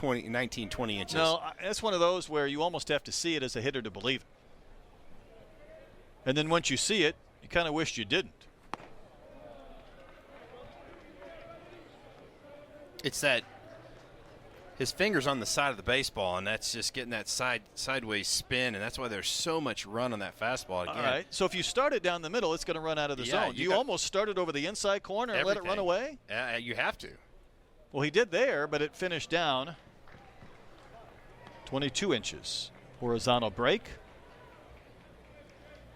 19, 20 inches. No, that's one of those where you almost have to see it as a hitter to believe it. And then once you see it, you kind of wished you didn't. It's that his finger's on the side of the baseball, and that's just getting that sideways spin, and that's why there's so much run on that fastball again. All right. So if you start it down the middle, it's going to run out of the zone. You almost started over the inside corner and let it run away? You have to. Well, he did there, but it finished down 22 inches. Horizontal break.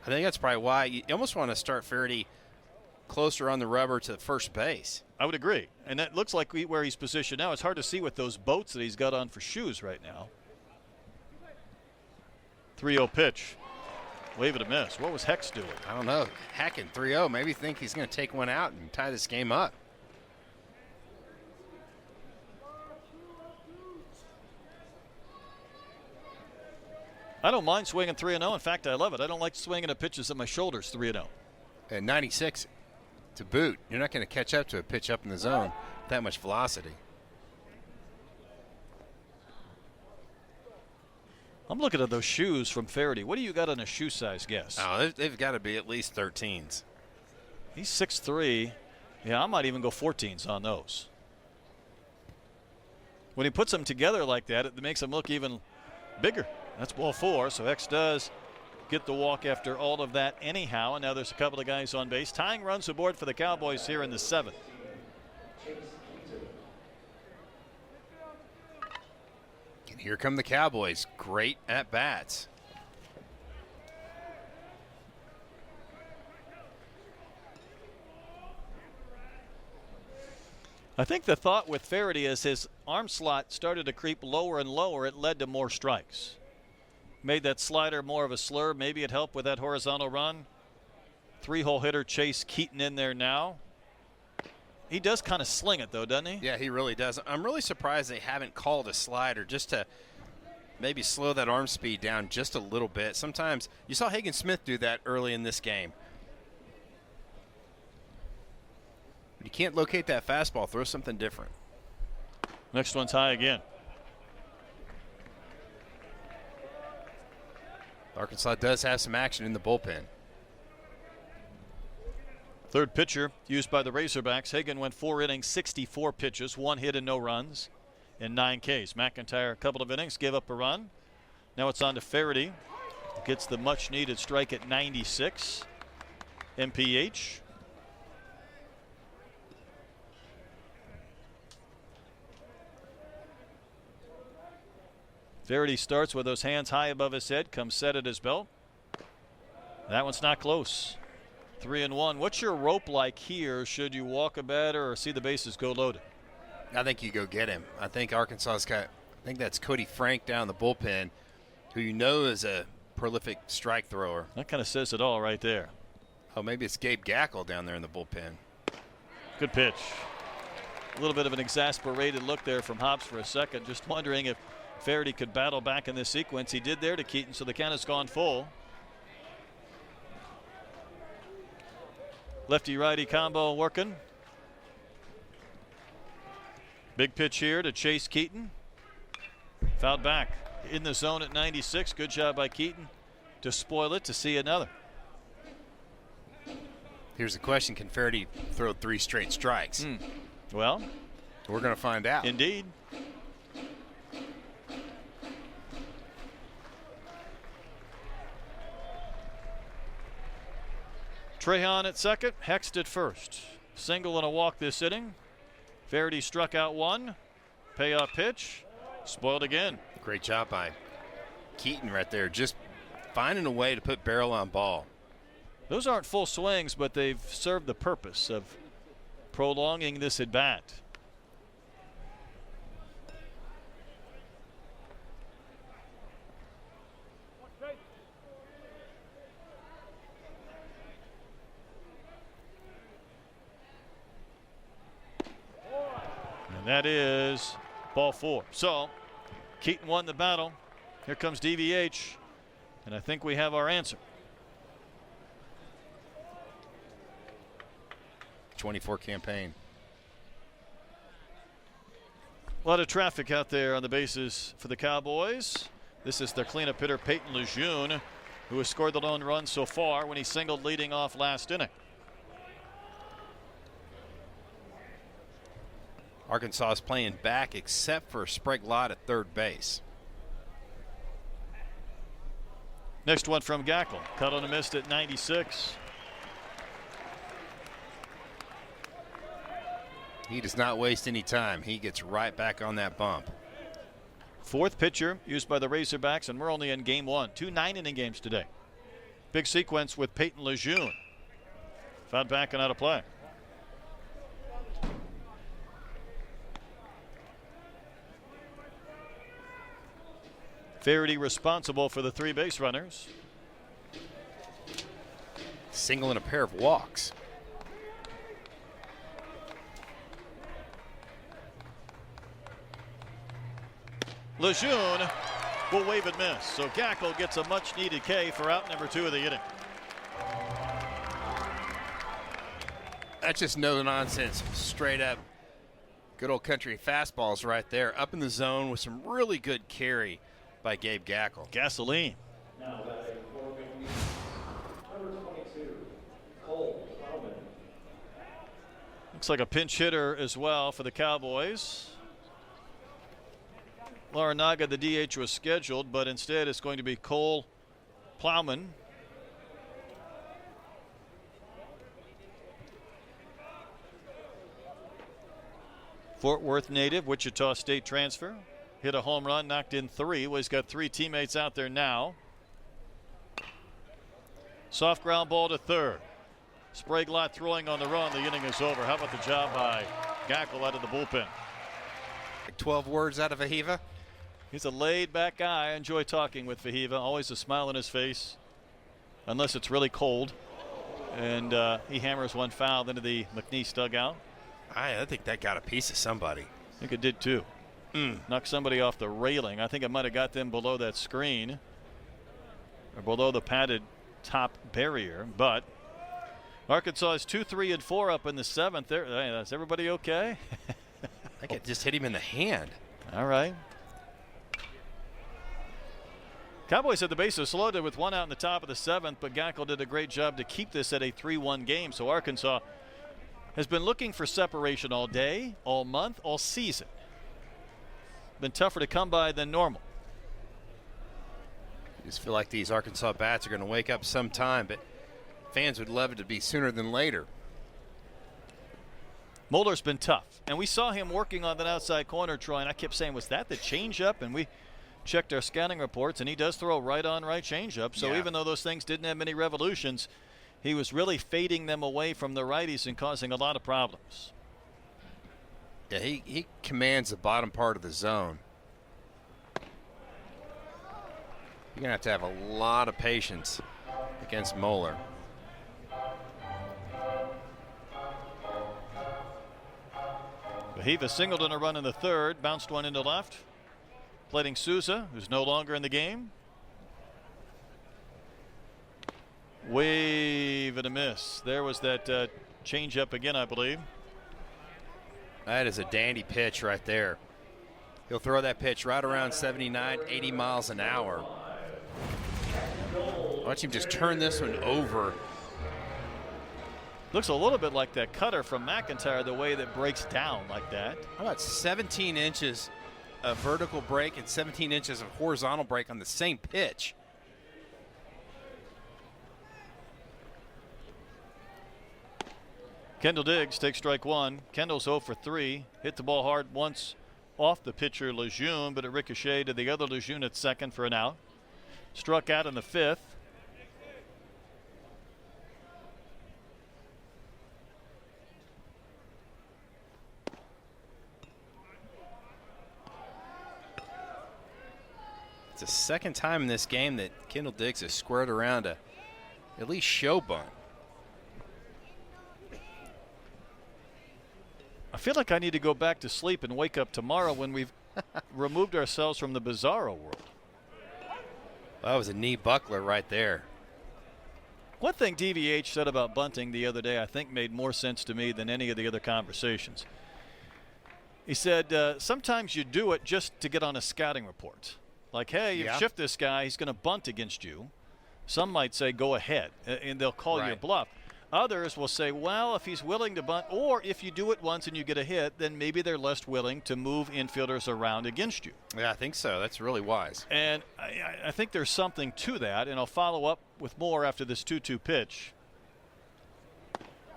I think that's probably why you almost want to start Faraday closer on the rubber to first base. I would agree. And that looks like where he's positioned now. It's hard to see with those boats that he's got on for shoes right now. 3-0 pitch. Wave it a miss. What was Hex doing? I don't know. Hacking 3-0. Maybe think he's going to take one out and tie this game up. I don't mind swinging 3-0. In fact, I love it. I don't like swinging at pitches at my shoulders 3-0. At 96 to boot, you're not going to catch up to a pitch up in the zone with that much velocity. I'm looking at those shoes from Faraday. What do you got on a shoe size guess? Oh, they've got to be at least 13s. He's 6'3". Yeah, I might even go 14s on those. When he puts them together like that, it makes them look even bigger. That's ball 4, so X does get the walk after all of that anyhow. And now there's a couple of guys on base. Tying runs aboard for the Cowboys here in the 7th. And here come the Cowboys. Great at bats. I think the thought with Faraday is his arm slot started to creep lower and lower. It led to more strikes. Made that slider more of a slur. Maybe it helped with that horizontal run. 3-hole hitter Chase Keaton in there now. He does kind of sling it, though, doesn't he? Yeah, he really does. I'm really surprised they haven't called a slider just to maybe slow that arm speed down just a little bit. Sometimes you saw Hagen Smith do that early in this game. When you can't locate that fastball, throw something different. Next one's high again. Arkansas does have some action in the bullpen. Third pitcher used by the Razorbacks. Hagen went 4 innings, 64 pitches, 1 hit and no runs, and 9 Ks. McIntyre, a couple of innings, gave up a run. Now it's on to Faraday. Gets the much-needed strike at 96. MPH. Faraday starts with those hands high above his head, comes set at his belt. That one's not close. 3-1. What's your rope like here? Should you walk a batter or see the bases go loaded? I think you go get him. I think Arkansas's got, I think that's Cody Frank down the bullpen, who you know is a prolific strike thrower. That kind of says it all right there. Oh, maybe it's Gabe Gackle down there in the bullpen. Good pitch. A little bit of an exasperated look there from Hobbs for a second, just wondering if Faraday could battle back in this sequence. He did there to Keaton, so the count has gone full. Lefty-righty combo working. Big pitch here to Chase Keaton. Fouled back in the zone at 96. Good job by Keaton to spoil it, to see another. Here's the question. Can Faraday throw 3 straight strikes? Well, we're going to find out. Indeed. Trahan at second, Hext at first. Single and a walk this inning. Faraday struck out 1. Payoff pitch. Spoiled again. Great job by Keaton right there. Just finding a way to put barrel on ball. Those aren't full swings, but they've served the purpose of prolonging this at bat. And that is ball 4. So Keaton won the battle. Here comes DVH. And I think we have our answer. 24 campaign. A lot of traffic out there on the bases for the Cowboys. This is their cleanup hitter, Peyton Lejeune, who has scored the lone run so far when he singled leading off last inning. Arkansas is playing back except for Sprague Lott at third base. Next one from Gackle. Cut on a missed at 96. He does not waste any time. He gets right back on that bump. Fourth pitcher used by the Razorbacks, and we're only in game 1. 2 9-inning games today. Big sequence with Peyton Lejeune. Fouled back and out of play. Faraday responsible for the 3 base runners. Single and a pair of walks. Lejeune will wave and miss. So Gackle gets a much needed K for out number 2 of the inning. That's just no nonsense. Straight up good old country fastballs right there. Up in the zone with some really good carry by Gabe Gackle. Gasoline. Now batting for McNeese, number 22, Cole Plowman. Looks like a pinch hitter as well for the Cowboys. Larinaga, the DH, was scheduled, but instead it's going to be Cole Plowman. Fort Worth native, Wichita State transfer. Hit a home run, knocked in 3. Well, he's got 3 teammates out there now. Soft ground ball to third. Sprague Lott throwing on the run. The inning is over. How about the job by Gackle out of the bullpen? 12 words out of Fahiva. He's a laid-back guy. I enjoy talking with Fahiva. Always a smile on his face, unless it's really cold. And he hammers one foul into the McNeese dugout. I think that got a piece of somebody. I think it did too. Knocked somebody off the railing. I think it might have got them below that screen or below the padded top barrier. But Arkansas is 2, 3, and 4 up in the 7th. There, is everybody okay? I think it just hit him in the hand. All right. Cowboys had the bases loaded with 1 out in the top of the 7th, but Gackle did a great job to keep this at a 3-1 game. So Arkansas has been looking for separation all day, all month, all season. Been tougher to come by than normal. I just feel like these Arkansas bats are going to wake up sometime, but fans would love it to be sooner than later. Muller's been tough, and we saw him working on that outside corner, Troy, and I kept saying, was that the changeup? And we checked our scouting reports, and he does throw right on right changeup. So even though those things didn't have many revolutions, he was really fading them away from the righties and causing a lot of problems. Yeah, he commands the bottom part of the zone. You're going to have a lot of patience against Moeller. Fahiva singled in a run in the 3rd, bounced one into left. Plating Souza, who's no longer in the game. Wave and a miss. There was that changeup again, I believe. That is a dandy pitch right there. He'll throw that pitch right around 79, 80 miles an hour. Watch him just turn this one over. Looks a little bit like that cutter from McIntyre, the way that breaks down like that. How about 17 inches of vertical break and 17 inches of horizontal break on the same pitch? Kendall Diggs takes strike 1. Kendall's 0 for 3. Hit the ball hard once off the pitcher Lejeune, but it ricocheted to the other Lejeune at second for an out. Struck out in the 5th. It's the second time in this game that Kendall Diggs has squared around a at least show bunt. A feel like I need to go back to sleep and wake up tomorrow when we've removed ourselves from the bizarro world. That was a knee buckler right there. One thing DVH said about bunting the other day I think made more sense to me than any of the other conversations. He said, sometimes you do it just to get on a scouting report. Like, hey, you shift this guy, he's going to bunt against you. Some might say, go ahead, and they'll call your bluff. Others will say, well, if he's willing to bunt, or if you do it once and you get a hit, then maybe they're less willing to move infielders around against you. Yeah, I think so. That's really wise. And I think there's something to that, and I'll follow up with more after this 2-2 pitch.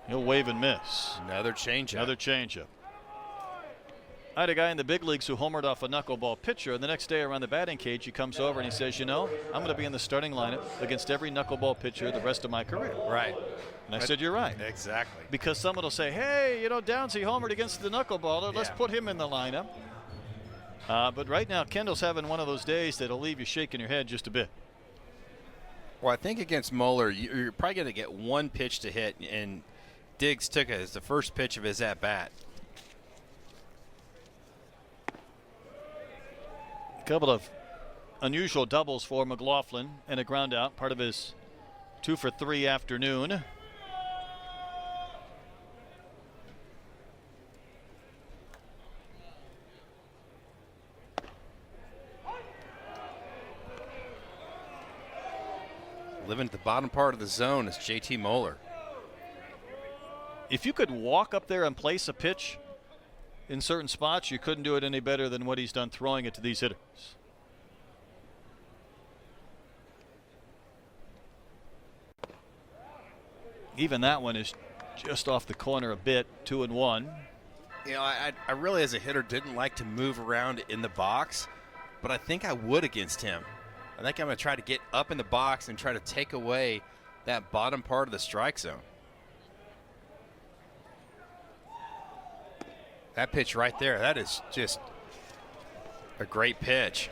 He'll wave and miss. Another changeup. Another changeup. I had a guy in the big leagues who homered off a knuckleball pitcher, and the next day around the batting cage, he comes over and he says, you know, I'm going to be in the starting lineup against every knuckleball pitcher the rest of my career. Right. And I said, you're right. Exactly. Because someone will say, hey, you know, Downsy homered against the knuckleballer. Let's put him in the lineup. But right now, Kendall's having one of those days that'll leave you shaking your head just a bit. Well, I think against Moeller, you're probably going to get one pitch to hit, and Diggs took it as the first pitch of his at-bat. A couple of unusual doubles for McLaughlin and a ground out, part of his 2-for-3 afternoon. Living at the bottom part of the zone is JT Moeller. If you could walk up there and place a pitch in certain spots, you couldn't do it any better than what he's done throwing it to these hitters. Even that one is just off the corner a bit, 2-1. You know, I really, as a hitter, didn't like to move around in the box, but I think I would against him. I think I'm going to try to get up in the box and try to take away that bottom part of the strike zone. That pitch right there, that is just a great pitch.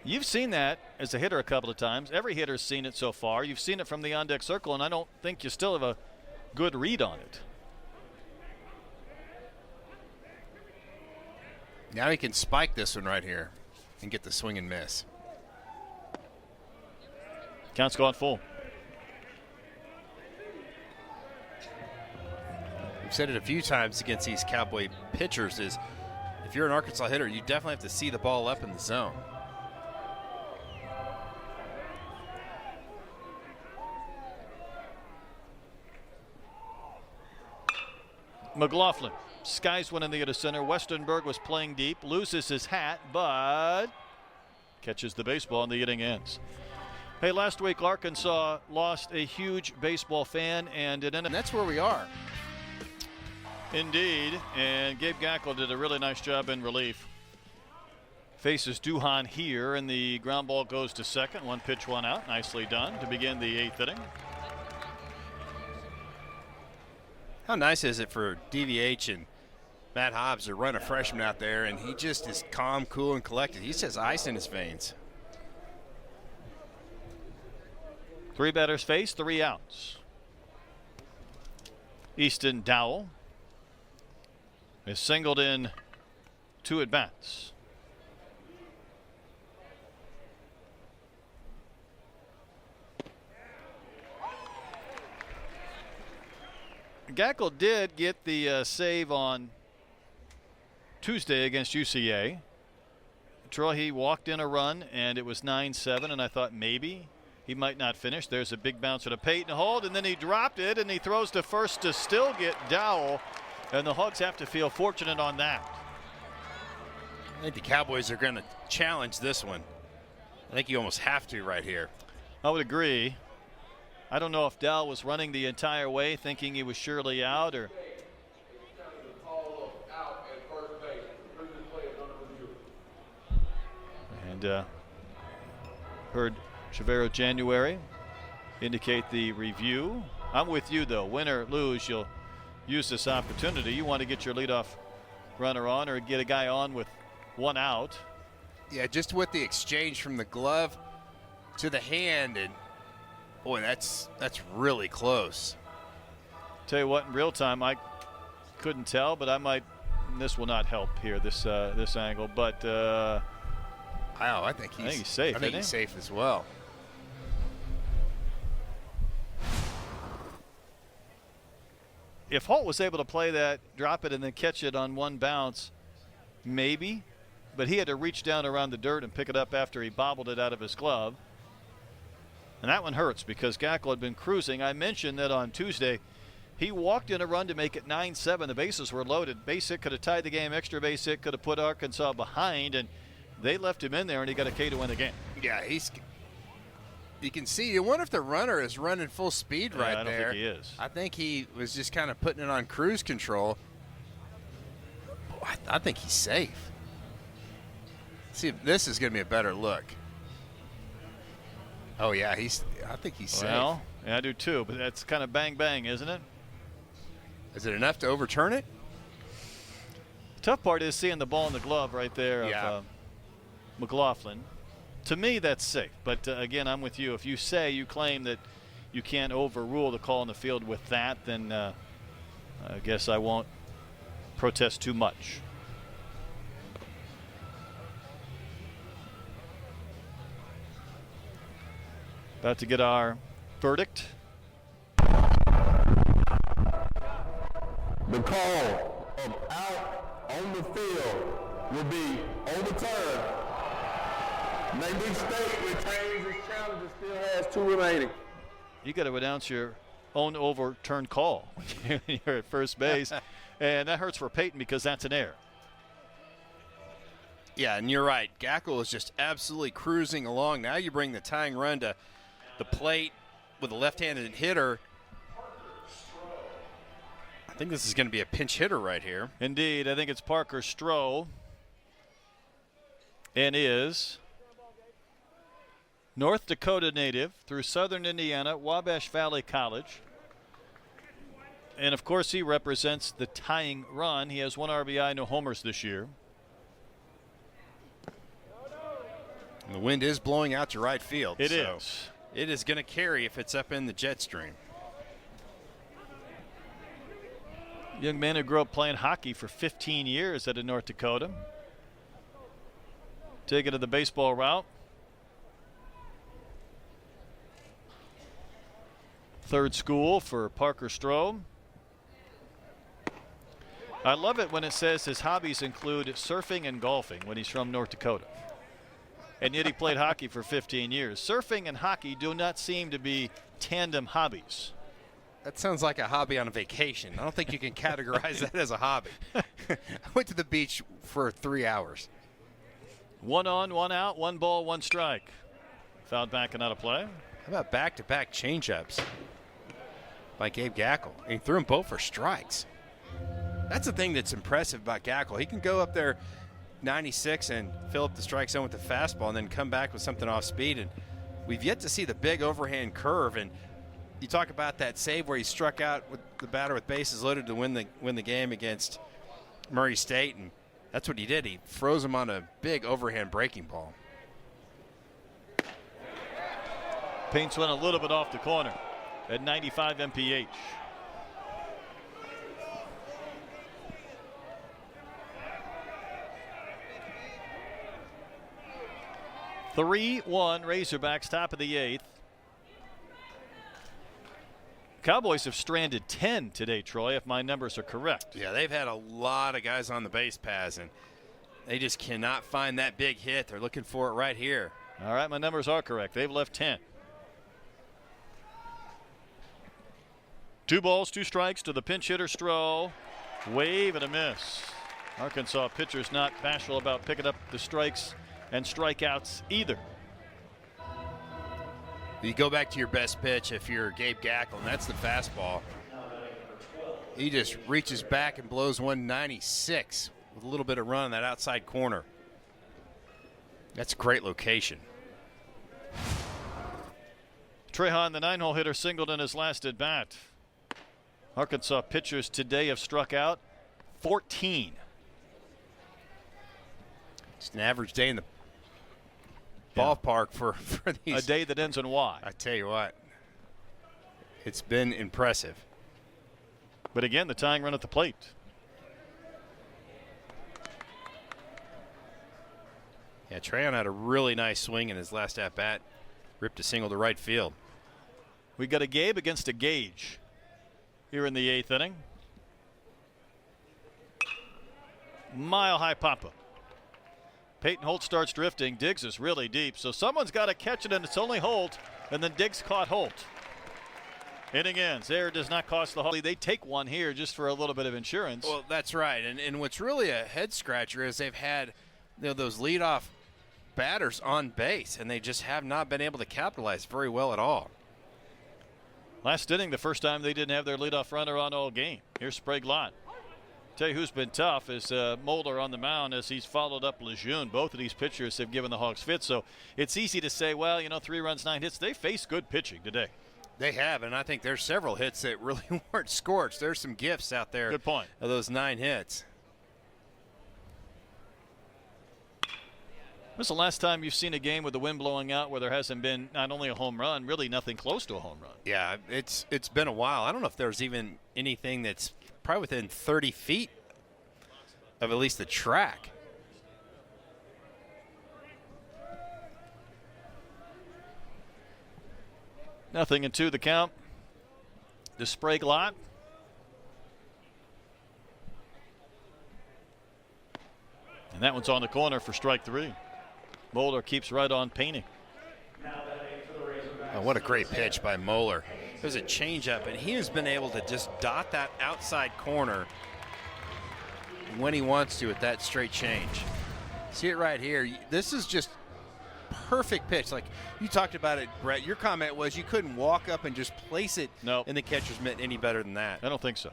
You've seen that as a hitter a couple of times. Every hitter's seen it so far. You've seen it from the on-deck circle, and I don't think you still have a good read on it. Now he can spike this one right here and get the swing and miss. Count's gone full. We've said it a few times against these Cowboy pitchers is if you're an Arkansas hitter, you definitely have to see the ball up in the zone. McLaughlin skies one in the other center. Westenberg was playing deep, loses his hat, but catches the baseball and the inning ends. Hey, last week Arkansas lost a huge baseball fan, and that's where we are. Indeed, and Gabe Gackle did a really nice job in relief. Faces Duhan here, and the ground ball goes to second. One pitch, one out. Nicely done to begin the 8th inning. How nice is it for DVH and Matt Hobbs to run a freshman out there, and he just is calm, cool, and collected. He just has ice in his veins. 3 batters face, 3 outs. Easton Dowell is singled in 2 at-bats. Gackle did get the save on Tuesday against UCA. Troy, he walked in a run, and it was 9-7, and I thought maybe he might not finish. There's a big bounce at a Peyton hold, and then he dropped it, and he throws to first to still get Dowell, and the Hogs have to feel fortunate on that. I think the Cowboys are going to challenge this one. I think you almost have to right here. I would agree. I don't know if Dowell was running the entire way thinking he was surely out, or and heard Chavero January indicate the review. I'm with you though. Win or lose, you'll use this opportunity. You want to get your leadoff runner on or get a guy on with 1 out. Yeah, just with the exchange from the glove to the hand, and boy, that's really close. Tell you what, in real time, I couldn't tell, but I might. This will not help here. This angle, but I think he's safe. I think he's safe as well. If Holt was able to play that, drop it, and then catch it on one bounce, maybe. But he had to reach down around the dirt and pick it up after he bobbled it out of his glove. And that one hurts because Gackle had been cruising. I mentioned that on Tuesday he walked in a run to make it 9-7. The bases were loaded. Base hit could have tied the game. Extra base hit could have put Arkansas behind, and they left him in there, and he got a K to win the game. Yeah, you can see. You wonder if the runner is running full speed right there. I don't think he is. I think he was just kind of putting it on cruise control. I think he's safe. See, this is going to be a better look. Oh, yeah, I think he's safe. Well, yeah, I do too, but that's kind of bang-bang, isn't it? Is it enough to overturn it? The tough part is seeing the ball in the glove right there of McLaughlin. To me, that's safe. But, again, I'm with you. If you claim that you can't overrule the call in the field with that, then I guess I won't protest too much. About to get our verdict. The call of out on the field will be overturned. McNeese State retains its challenge and still has 2 remaining. You got to announce your own overturned call when you're at first base. And that hurts for Peyton because that's an error. Yeah, and you're right. Gackle is just absolutely cruising along. Now you bring the tying run to the plate with a left-handed hitter. I think this is going to be a pinch hitter right here. Indeed. I think it's Parker Stroh. And is North Dakota native through Southern Indiana, Wabash Valley College. And, of course, he represents the tying run. He has 1 RBI, no homers this year. And the wind is blowing out to right field. It is. It is going to carry if it's up in the jet stream. Young man who grew up playing hockey for 15 years out of North Dakota. Taking to the baseball route. Third school for Parker Stroh. I love it when it says his hobbies include surfing and golfing when he's from North Dakota. And yet he played hockey for 15 years. Surfing and hockey do not seem to be tandem hobbies. That sounds like a hobby on a vacation. I don't think you can categorize that as a hobby. I went to the beach for 3 hours. 1 on, 1 out, 1 ball, 1 strike. Fouled back and out of play. How about back-to-back changeups by Gabe Gackle? And he threw them both for strikes. That's the thing that's impressive about Gackle. He can go up there 96 and fill up the strike zone with the fastball and then come back with something off speed. And we've yet to see the big overhand curve. And you talk about that save where he struck out with the batter with bases loaded to win the game against Murray State, and that's what he did. He froze him on a big overhand breaking ball. Paints went a little bit off the corner at 95 mph. (3-1) Razorbacks, top of the 8th. Cowboys have stranded 10 today, Troy, if my numbers are correct. Yeah, they've had a lot of guys on the base paths, and they just cannot find that big hit. They're looking for it right here. All right, my numbers are correct. They've left 10. 2 balls, 2 strikes to the pinch hitter, Stroh. Wave and a miss. Arkansas pitchers not bashful about picking up the strikes and strikeouts either. You go back to your best pitch if you're Gabe Gackle, and that's the fastball. He just reaches back and blows 196 with a little bit of run in that outside corner. That's a great location. Trehan, the 9-hole hitter, singled in his last at bat. Arkansas pitchers today have struck out 14. Just an average day in the ballpark for these. A day that ends in Y. I tell you what, it's been impressive. But again, the tying run at the plate. Yeah, Trayon had a really nice swing in his last at-bat. Ripped a single to right field. We got a Gabe against a Gage here in the 8th inning. Mile high pop-up. Peyton Holt starts drifting. Diggs is really deep, so someone's got to catch it, and it's only Holt, and then Diggs caught Holt. Inning ends. Error does not cost the Hawks. They take one here just for a little bit of insurance. Well, that's right. And what's really a head-scratcher is they've had those leadoff batters on base, and they just have not been able to capitalize very well at all. Last inning, the first time they didn't have their leadoff runner on all game. Here's Sprague Lott. Tell you who's been tough is Mulder on the mound as he's followed up Lejeune. Both of these pitchers have given the Hawks fits, so it's easy to say, well, 3 runs, 9 hits. They faced good pitching today. They have, and I think there's several hits that really weren't scorched. There's some gifts out there. Good point. Of those 9 hits. When's the last time you've seen a game with the wind blowing out where there hasn't been not only a home run, really nothing close to a home run? Yeah, it's been a while. I don't know if there's even anything that's probably within 30 feet of at least the track. Nothing in 2 the count. The Sprague Lott. And that one's on the corner for strike 3. Moeller keeps right on painting. Oh, what a great pitch by Moeller. It was a changeup, and he has been able to just dot that outside corner when he wants to at that straight change. See it right here. This is just perfect pitch. Like you talked about it, Brett. Your comment was you couldn't walk up and just place it in the catcher's mitt any better than that. I don't think so.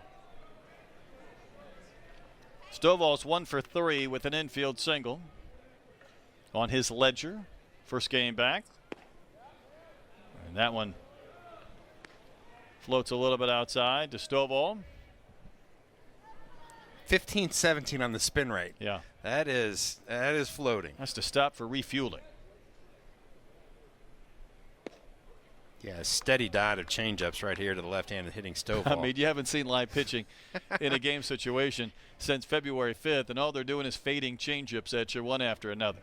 Stovall's 1 for 3 with an infield single on his ledger. First game back. And that one floats a little bit outside to Stovall. 15-17 on the spin rate. Yeah. That is floating. Has to stop for refueling. Yeah, a steady diet of changeups right here to the left-handed hitting Stovall. I mean, you haven't seen live pitching in a game situation since February 5th, and all they're doing is fading changeups at you one after another.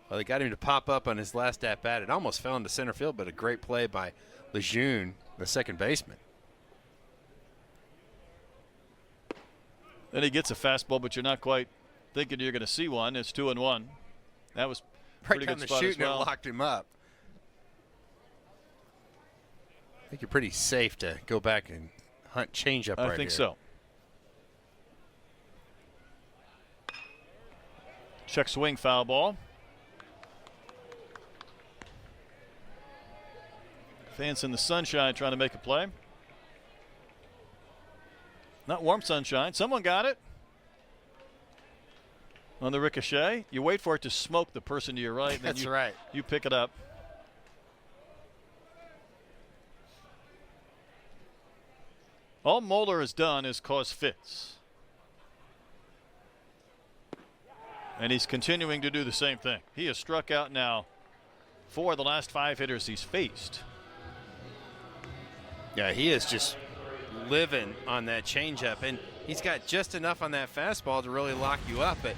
Well, they got him to pop up on his last at-bat. It almost fell into center field, but a great play by Lejeune, the second baseman. Then he gets a fastball, but you're not quite thinking you're going to see one. It's 2-1. That was pretty right good down spot the as chute, and well. it locked him up. I think you're pretty safe to go back and hunt changeup right here. I think so. Check swing, foul ball. Fans in the sunshine trying to make a play. Not warm sunshine. Someone got it. On the ricochet. You wait for it to smoke the person to your right. And That's then right. You pick it up. All Moeller has done is cause fits. And he's continuing to do the same thing. He has struck out now 4 of the last 5 hitters he's faced. Yeah, he is just living on that changeup, and he's got just enough on that fastball to really lock you up. But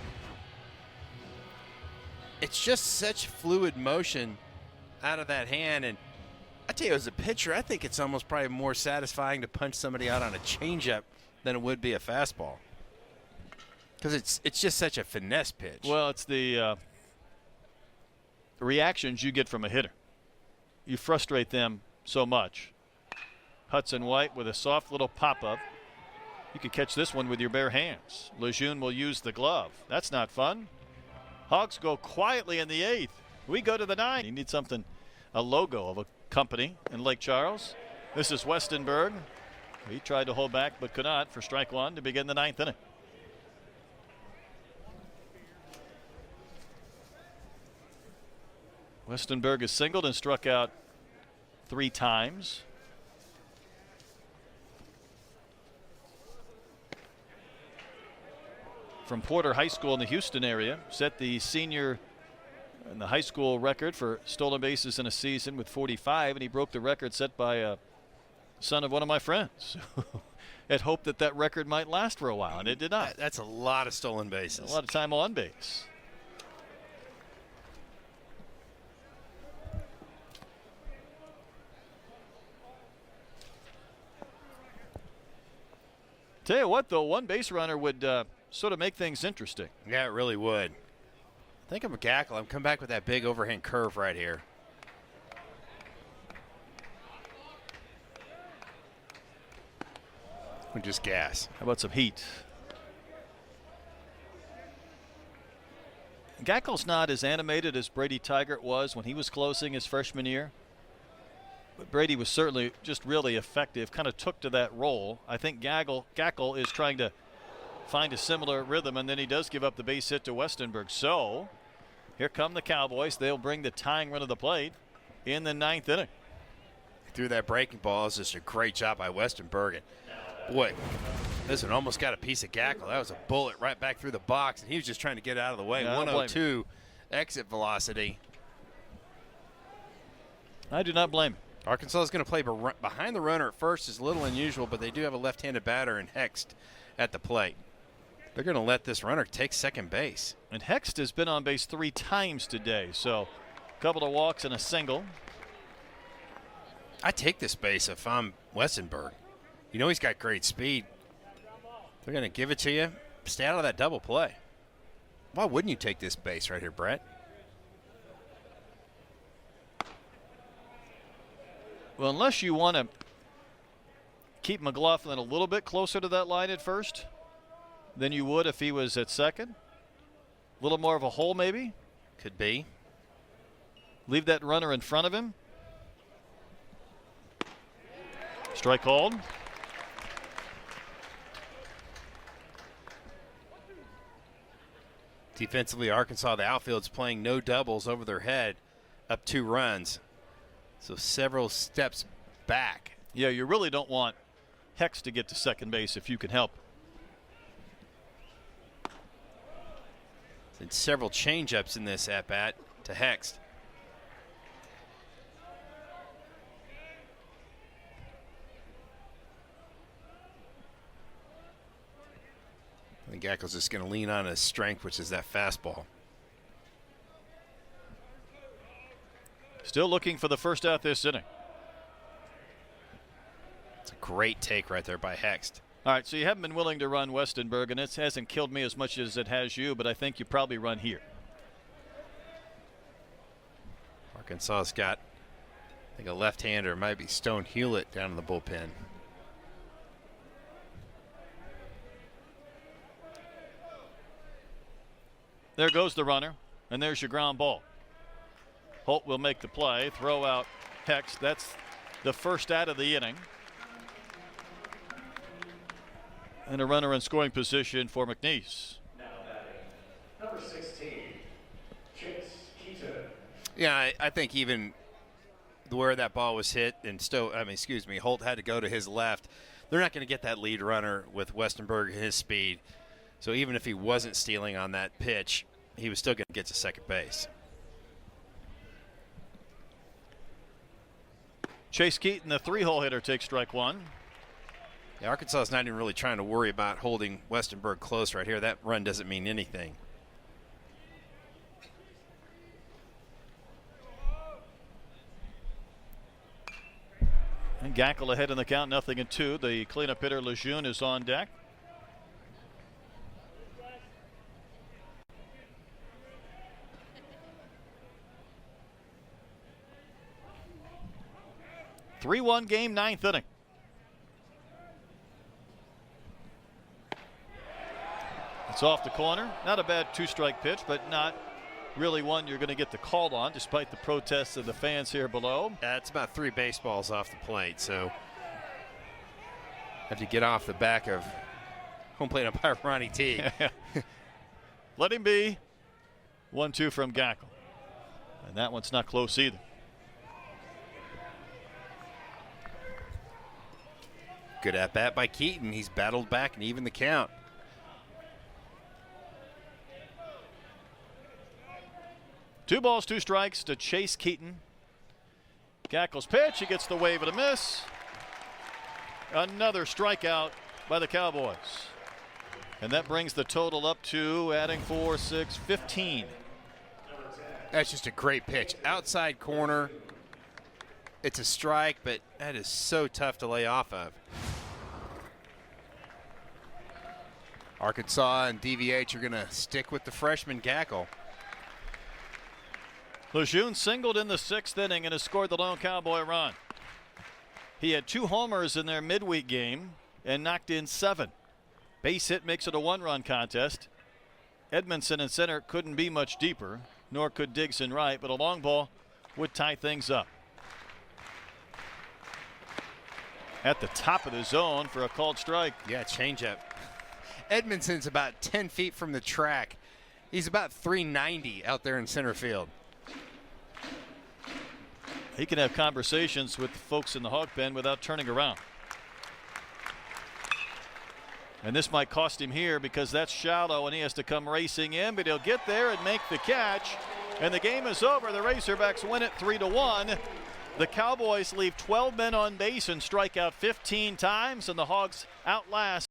it's just such fluid motion out of that hand, and I tell you, as a pitcher, I think it's almost probably more satisfying to punch somebody out on a changeup than it would be a fastball, because it's just such a finesse pitch. Well, it's the reactions you get from a hitter. You frustrate them so much. Hudson White with a soft little pop-up. You could catch this one with your bare hands. Lejeune will use the glove. That's not fun. Hogs go quietly in the 8th. We go to the 9th. You need something, a logo of a company in Lake Charles. This is Westenberg. He tried to hold back but could not for strike 1 to begin the 9th inning. Westenberg has singled and struck out 3 times. From Porter High School in the Houston area, set the senior and the high school record for stolen bases in a season with 45, and he broke the record set by a son of one of my friends. Had hoped that that record might last for a while, and it did not. That's a lot of stolen bases. A lot of time on base. Tell you what, though, one base runner would sort of make things interesting. Yeah, it really would. Think of McGackle. I'm coming back with that big overhand curve right here. We just gas. How about some heat? Gackle's not as animated as Brady Tygart was when he was closing his freshman year. But Brady was certainly just really effective, kind of took to that role. I think Gackle is trying to find a similar rhythm, and then he does give up the base hit to Westenberg. So here come the Cowboys. They'll bring the tying run to the plate in the 9th inning. Threw that breaking ball. It was just a great job by Westenberg. And boy, this one almost got a piece of Gackle. That was a bullet right back through the box, and he was just trying to get out of the way. No, 102 exit velocity. I do not blame him. Arkansas is going to play behind the runner at first. Is a little unusual, but they do have a left-handed batter in Hext at the plate. They're going to let this runner take second base. And Hext has been on base 3 times today, so a couple of walks and a single. I take this base if I'm Westenberg. You know he's got great speed. They're going to give it to you. Stay out of that double play. Why wouldn't you take this base right here, Brett? Well, unless you want to keep McLaughlin a little bit closer to that line at first than you would if he was at second. A little more of a hole maybe. Could be. Leave that runner in front of him. Strike called. Defensively, Arkansas, the outfield's playing no doubles over their head, up 2 runs. So several steps back. Yeah, you really don't want Hex to get to second base if you can help. And several change-ups in this at-bat to Hext. I think Gackle's just going to lean on his strength, which is that fastball. Still looking for the first out this inning. It's a great take right there by Hext. All right, so you haven't been willing to run Westenberg, and it hasn't killed me as much as it has you, but I think you probably run here. Arkansas's got, I think, a left-hander. It might be Stone Hewlett down in the bullpen. There goes the runner, and there's your ground ball. Holt will make the play, throw out Hex. That's the first out of the inning. And a runner in scoring position for McNeese. Now batting, number 16, Chase Keaton. Yeah, I think even where that ball was hit and Holt had to go to his left. They're not going to get that lead runner with Westenberg and his speed. So even if he wasn't stealing on that pitch, he was still going to get to second base. Chase Keaton, the 3-hole hitter, takes strike 1. Yeah, Arkansas is not even really trying to worry about holding Westenberg close right here. That run doesn't mean anything. And Gackle ahead in the count, 0-2. The cleanup hitter Lejeune is on deck. Three-1 game, 9th inning. It's off the corner. Not a bad 2-strike pitch, but not really one you're going to get the call on, despite the protests of the fans here below. It's about 3 baseballs off the plate, so have to get off the back of home plate umpire Ronnie T. Let him be. 1-2 from Gackle. And that one's not close either. Good at bat by Keaton. He's battled back and even the count. Two balls, 2 strikes to Chase Keaton. Gackle's pitch. He gets the wave and a miss. Another strikeout by the Cowboys. And that brings the total up to, adding 4, 6, 15. That's just a great pitch. Outside corner. It's a strike, but that is so tough to lay off of. Arkansas and DVH are going to stick with the freshman Gackle. Lejeune singled in the 6th inning and has scored the lone Cowboy run. He had 2 homers in their midweek game and knocked in 7. Base hit makes it a 1-run contest. Edmondson in center couldn't be much deeper, nor could Diggs in right, but a long ball would tie things up. At the top of the zone for a called strike. Yeah, changeup. Edmondson's about 10 feet from the track. He's about 390 out there in center field. He can have conversations with the folks in the hog pen without turning around. And this might cost him here because that's shallow and he has to come racing in, but he'll get there and make the catch. And the game is over. The Razorbacks win it 3-1. The Cowboys leave 12 men on base and strike out 15 times, and the Hogs outlast